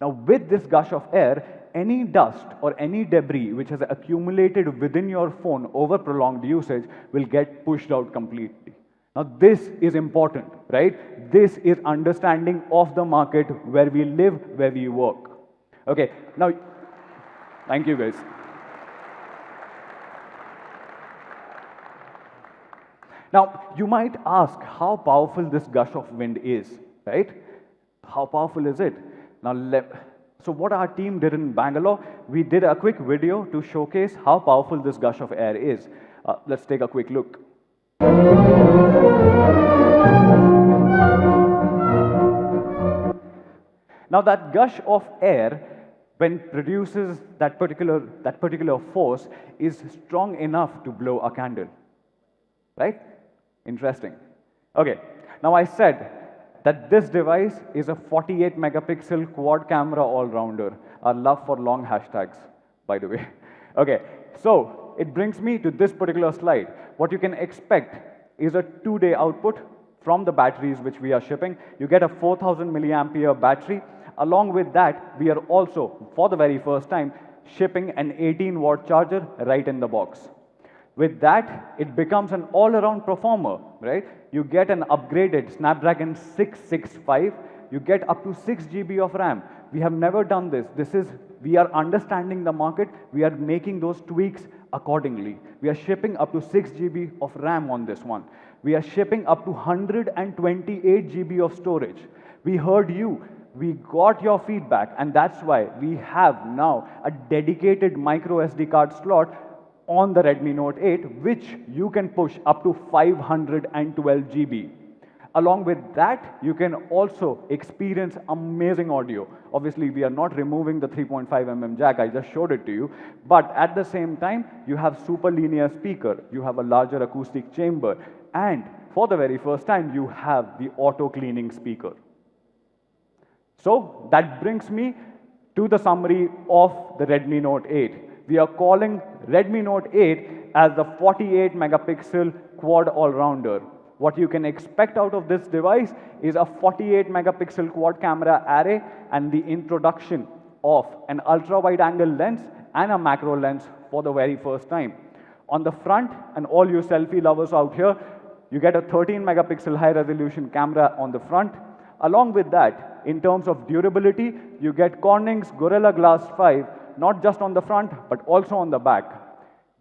Speaker 7: Now, with this gush of air, any dust or any debris which has accumulated within your phone over prolonged usage will get pushed out completely. Now, this is important, right? This is understanding of the market where we live, where we work. Okay, now, thank you guys. Now, you might ask how powerful this gush of wind is, right? How powerful is it? Now, so what our team did in Bangalore, we did a quick video to showcase how powerful this gush of air is. Let's take a quick look. Now, that gush of air, when produces that particular force, is strong enough to blow a candle, right? Interesting. Okay, now I said that this device is a 48 megapixel quad camera all-rounder. Our love for long hashtags, by the way. Okay, so it brings me to this particular slide. What you can expect is a 2-day output from the batteries which we are shipping. You get a 4000 milliampere battery. Along with that, we are also, for the very first time, shipping an 18-watt charger right in the box. With that, it becomes an all-around performer, right? You get an upgraded Snapdragon 665. You get up to 6 GB of RAM. We have never done this. We are understanding the market. We are making those tweaks accordingly. We are shipping up to 6 GB of RAM on this one. We are shipping up to 128 GB of storage. We heard you. We got your feedback, and that's why we have now a dedicated micro SD card slot on the Redmi Note 8, which you can push up to 512 GB. Along with that, you can also experience amazing audio. Obviously, we are not removing the 3.5mm jack, I just showed it to you. But at the same time, you have super linear speaker, you have a larger acoustic chamber, and for the very first time, you have the auto cleaning speaker. So that brings me to the summary of the Redmi Note 8. We are calling Redmi Note 8 as the 48 megapixel quad all-rounder. What you can expect out of this device is a 48 megapixel quad camera array and the introduction of an ultra wide angle lens and a macro lens for the very first time. On the front, and all you selfie lovers out here, you get a 13 megapixel high resolution camera on the front. Along with that, in terms of durability, you get Corning's Gorilla Glass 5, not just on the front, but also on the back.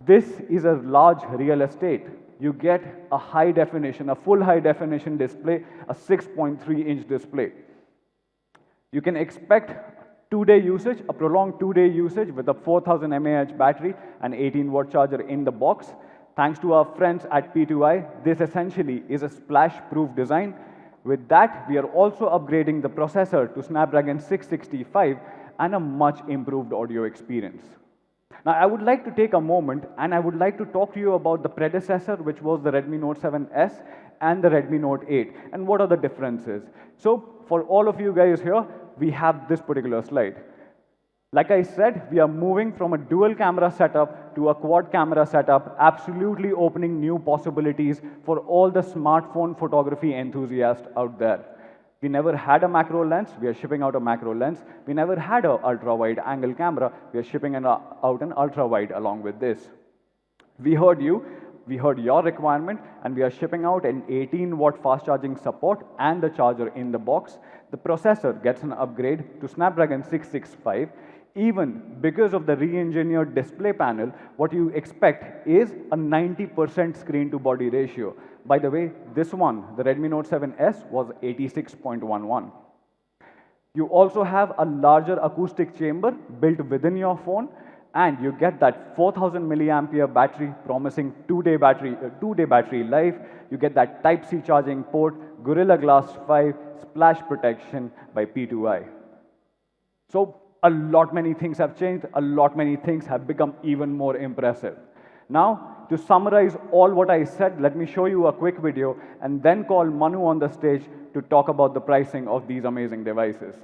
Speaker 7: This is a large real estate. You get a high definition, a full high definition display, a 6.3-inch display. You can expect 2-day usage, a prolonged 2-day usage with a 4000 mAh battery and 18-watt charger in the box. Thanks to our friends at P2i, this essentially is a splash-proof design. With that, we are also upgrading the processor to Snapdragon 665 and a much improved audio experience. Now, I would like to take a moment and I would like to talk to you about the predecessor, which was the Redmi Note 7S and the Redmi Note 8, and what are the differences. So, for all of you guys here, we have this particular slide. Like I said, we are moving from a dual camera setup to a quad camera setup, absolutely opening new possibilities for all the smartphone photography enthusiasts out there. We never had a macro lens, we are shipping out a macro lens. We never had an ultra-wide angle camera, we are shipping out an ultra-wide along with this. We heard you, we heard your requirement, and we are shipping out an 18-watt fast charging support and the charger in the box. The processor gets an upgrade to Snapdragon 665. Even because of the re-engineered display panel, what you expect is a 90% screen-to-body ratio. By the way, this one, the Redmi Note 7S, was 86.11. You also have a larger acoustic chamber built within your phone, and you get that 4000 milliampere battery, promising 2-day battery life. You get that Type-C charging port, Gorilla Glass 5, splash protection by P2i. So, a lot many things have changed, a lot many things have become even more impressive. Now, to summarize all what I said, let me show you a quick video and then call Manu on the stage to talk about the pricing of these amazing devices.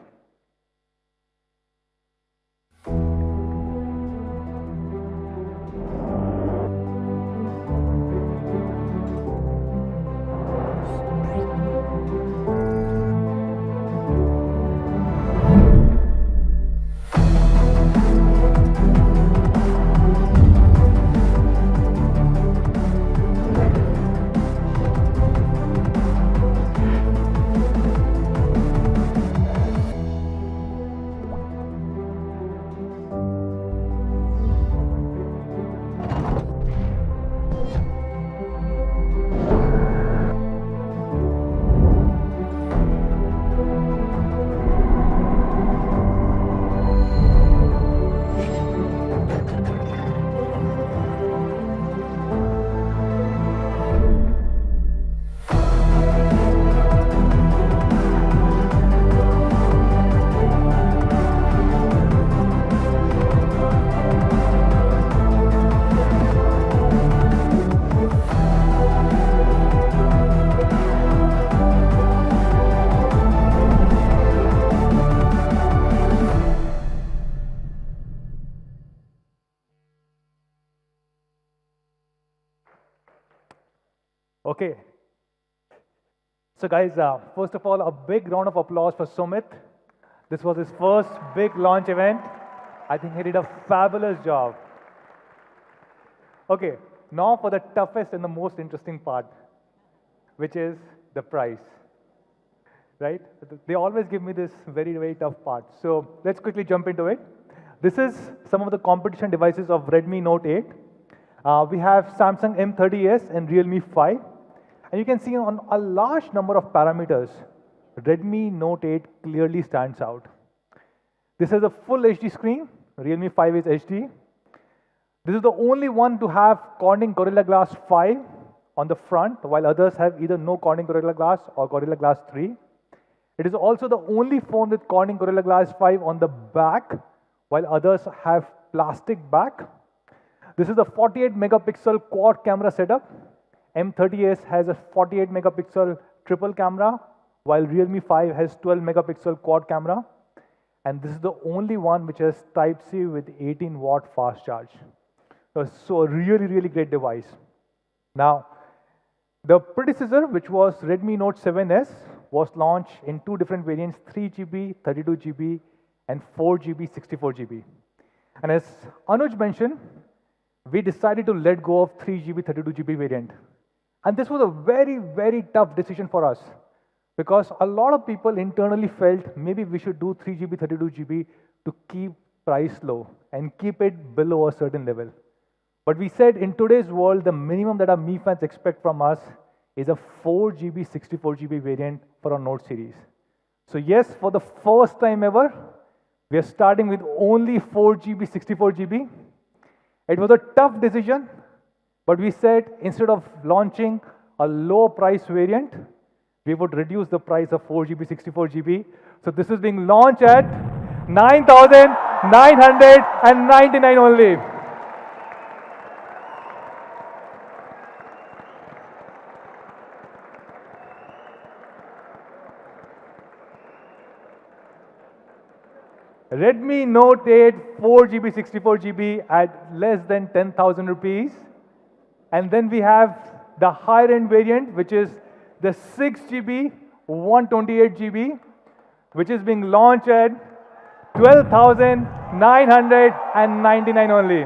Speaker 1: Okay. So guys, first of all, a big round of applause for Sumit. This was his first big launch event. I think he did a fabulous job. Okay, now for the toughest and the most interesting part, which is the price. Right? They always give me this very, very tough part. So let's quickly jump into it. This is some of the competition devices of Redmi Note 8. We have Samsung M30s and Realme 5. And you can see on a large number of parameters, Redmi Note 8 clearly stands out. This is a full HD screen. Realme 5 is HD. This is the only one to have Corning Gorilla Glass 5 on the front, while others have either no Corning Gorilla Glass or Gorilla Glass 3. It is also the only phone with Corning Gorilla Glass 5 on the back, while others have plastic back. This is the 48 megapixel quad camera setup. M30s has a 48 megapixel triple camera, while Realme 5 has 12 megapixel quad camera. And this is the only one which has Type-C with 18-watt fast charge. So a really, really great device. Now, the predecessor, which was Redmi Note 7S, was launched in two different variants, 3GB, 32GB, and 4GB, 64GB. And as Anuj mentioned, we decided to let go of 3GB, 32GB variant. And this was a very, very tough decision for us because a lot of people internally felt maybe we should do 3GB, 32GB to keep price low and keep it below a certain level. But we said in today's world, the minimum that our Mi fans expect from us is a 4GB, 64GB variant for our Note series. So yes, for the first time ever, we are starting with only 4GB, 64GB. It was a tough decision, but we said instead of launching a low price variant, we would reduce the price of 4GB, 64GB. So this is being launched at 9,999 only. Redmi Note 8 4GB, 64GB at less than 10,000 rupees. And then we have the higher end variant, which is the 6GB, 128GB, which is being launched at 12,999 only.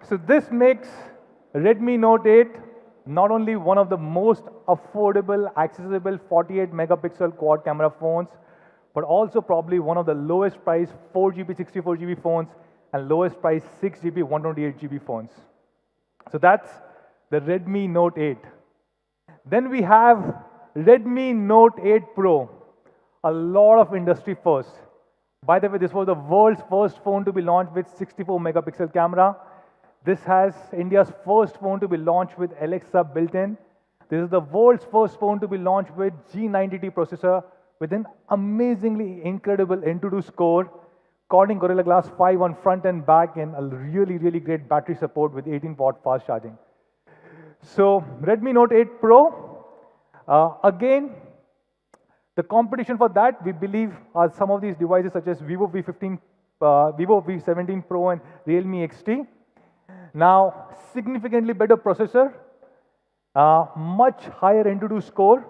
Speaker 1: So this makes Redmi Note 8 not only one of the most affordable, accessible 48 megapixel quad camera phones, but also probably one of the lowest priced 4GB, 64GB phones and lowest priced 6GB, 128GB phones. So that's the Redmi Note 8. Then we have Redmi Note 8 Pro, a lot of industry first. By the way, this was the world's first phone to be launched with 64 megapixel camera. This has India's first phone to be launched with Alexa built-in. This is the world's first phone to be launched with G90T processor with an amazingly incredible Antutu score, Corning Gorilla Glass 5 on front and back, and a really, really great battery support with 18-watt fast charging. So Redmi Note 8 Pro, again, the competition for that, we believe, are some of these devices such as Vivo V15, Vivo V17 Pro and Realme XT. Now, significantly better processor, much higher Antutu score.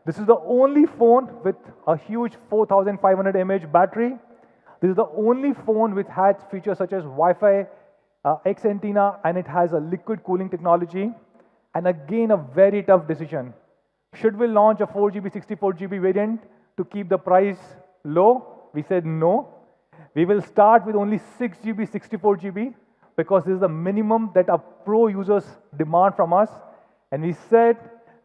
Speaker 1: This is the only phone with a huge 4,500 mAh battery. This is the only phone which has features such as Wi-Fi X antenna, and it has a liquid cooling technology. And again, a very tough decision. Should we launch a 4GB, 64GB variant to keep the price low? We said no. We will start with only 6GB, 64GB because this is the minimum that our pro users demand from us. And we said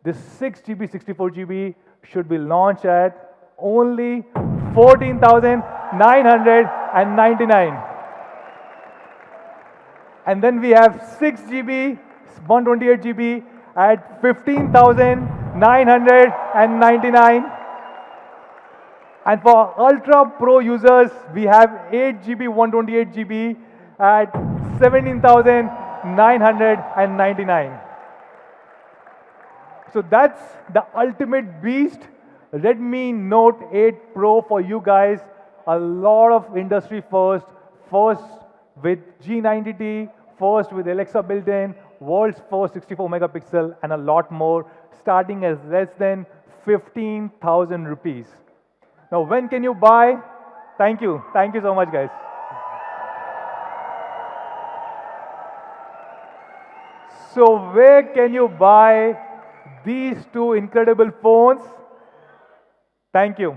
Speaker 1: this 6GB, 64GB should be launched at only 14,999. And then we have 6GB, 128GB at 15,999. And for Ultra Pro users, we have 8GB, 128GB at 17,999. So that's the ultimate beast, Redmi Note 8 Pro for you guys. A lot of industry first with G90T, first with Alexa built-in, world's first 64 megapixel, and a lot more, starting as less than 15,000 rupees. Now, when can you buy? Thank you so much, guys. So where can you buy these two incredible phones? Thank you.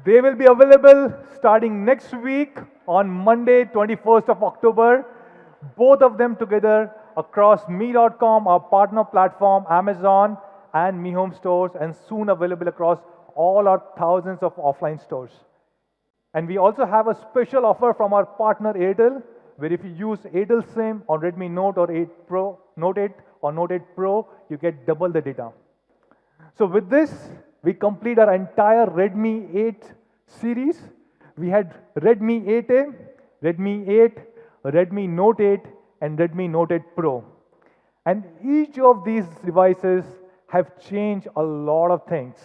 Speaker 1: They will be available starting next week on Monday, 21st of October. Both of them together across Mi.com, our partner platform, Amazon, and Mi Home stores, and soon available across all our thousands of offline stores. And we also have a special offer from our partner Airtel, where if you use Airtel SIM on Redmi Note or 8 Pro, Note 8 or Note 8 Pro, you get double the data. So with this, we complete our entire Redmi 8 series. We had Redmi 8A, Redmi 8, Redmi Note 8, and Redmi Note 8 Pro. And each of these devices have changed a lot of things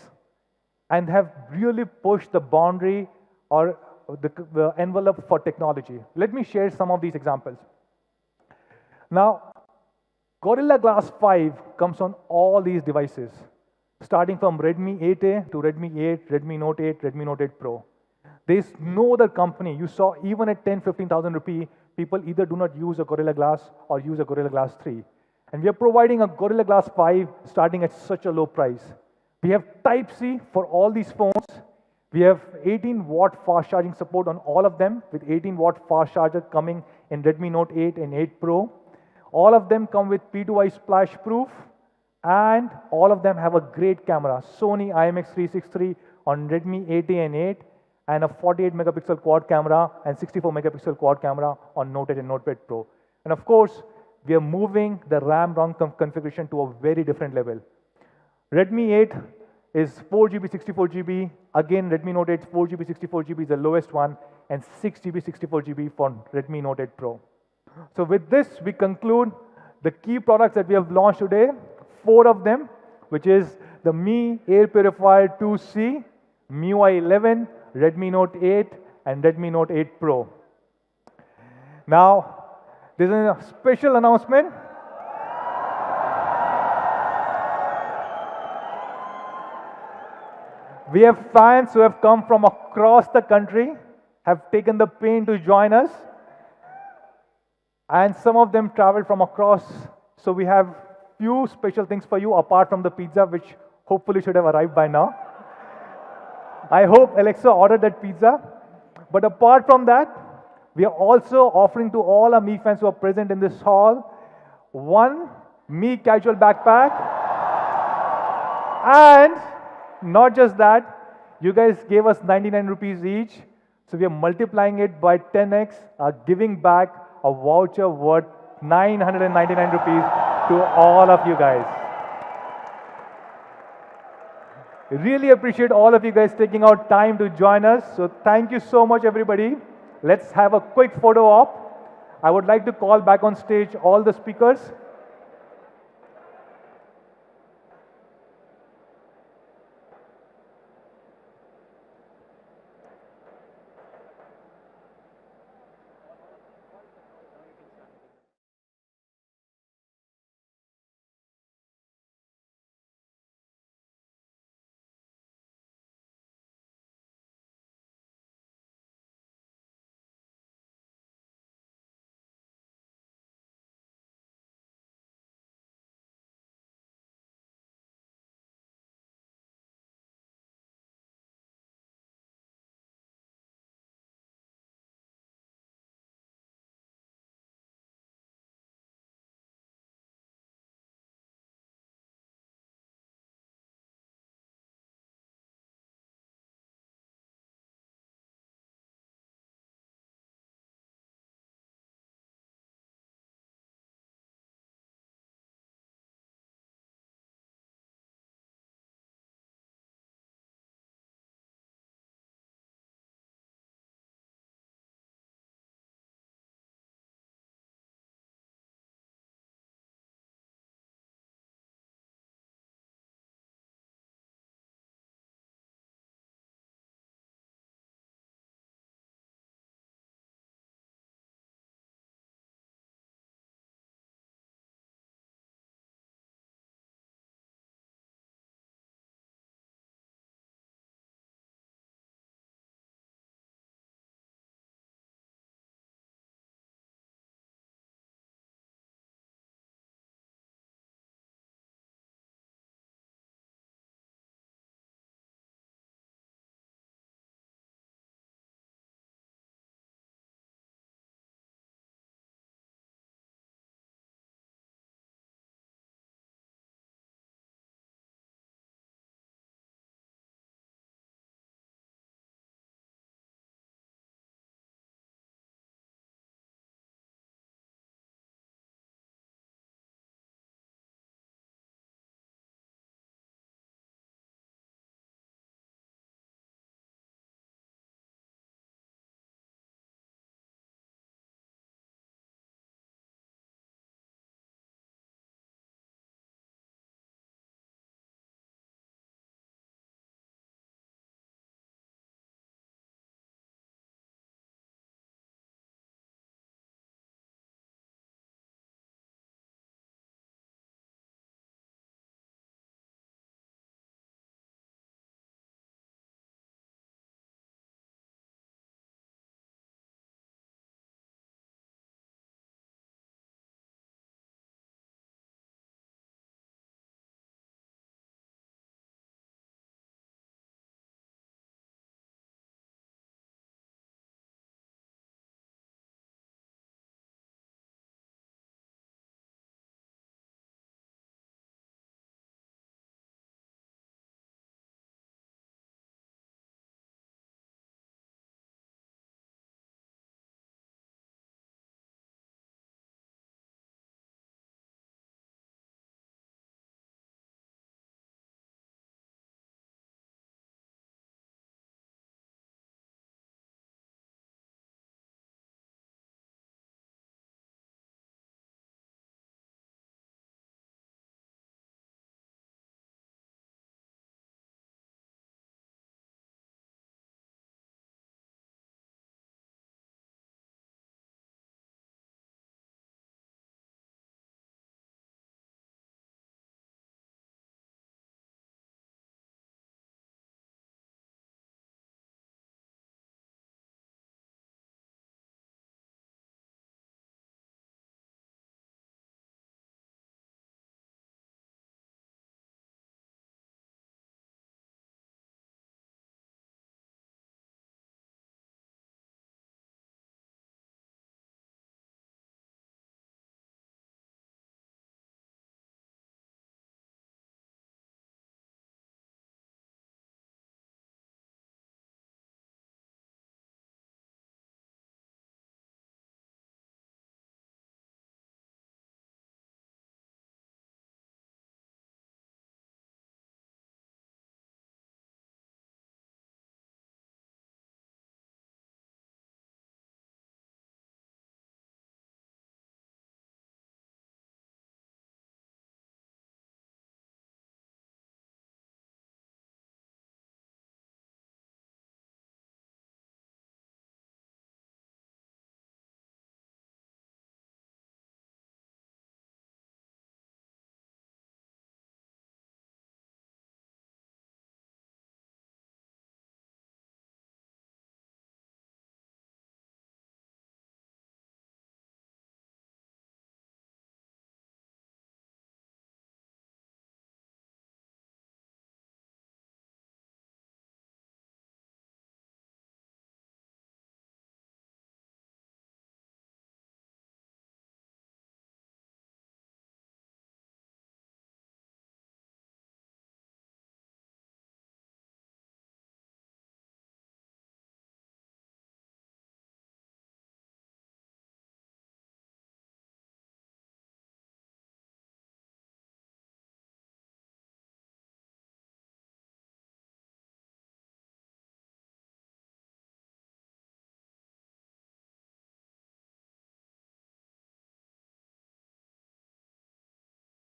Speaker 1: and have really pushed the boundary or the envelope for technology. Let me share some of these examples. Now, Gorilla Glass 5 comes on all these devices, starting from Redmi 8A to Redmi 8, Redmi Note 8, Redmi Note 8 Pro. There's no other company. You saw even at 10, 15,000 rupee, people either do not use a Gorilla Glass or use a Gorilla Glass 3. And we are providing a Gorilla Glass 5 starting at such a low price. We have Type-C for all these phones. We have 18-watt fast charging support on all of them, with 18-watt fast charger coming in Redmi Note 8 and 8 Pro. All of them come with P2I splash proof, and all of them have a great camera. Sony IMX363 on Redmi 8A and 8, and a 48 megapixel quad camera and 64 megapixel quad camera on Note 8 and Note 8 Pro. And of course, we are moving the RAM-ROM configuration to a very different level. Redmi 8 is 4GB, 64GB. Again, Redmi Note 8 4GB, 64GB is the lowest one, and 6GB, 64GB for Redmi Note 8 Pro. So with this, we conclude the key products that we have launched today, 4 of them, which is the Mi Air Purifier 2C, MIUI11, Redmi Note 8, and Redmi Note 8 Pro. Now, this is a special announcement. We have fans who have come from across the country, have taken the pain to join us, and some of them traveled from across. So we have few special things for you apart from the pizza, which hopefully should have arrived by now. I hope Alexa ordered that pizza. But apart from that, we are also offering to all our Mi fans who are present in this hall one Mi casual backpack. And not just that, you guys gave us 99 rupees each. So we are multiplying it by 10x, giving back a voucher worth 999 rupees to all of you guys. Really appreciate all of you guys taking out time to join us. So thank you so much, everybody. Let's have a quick photo op. I would like to call back on stage all the speakers.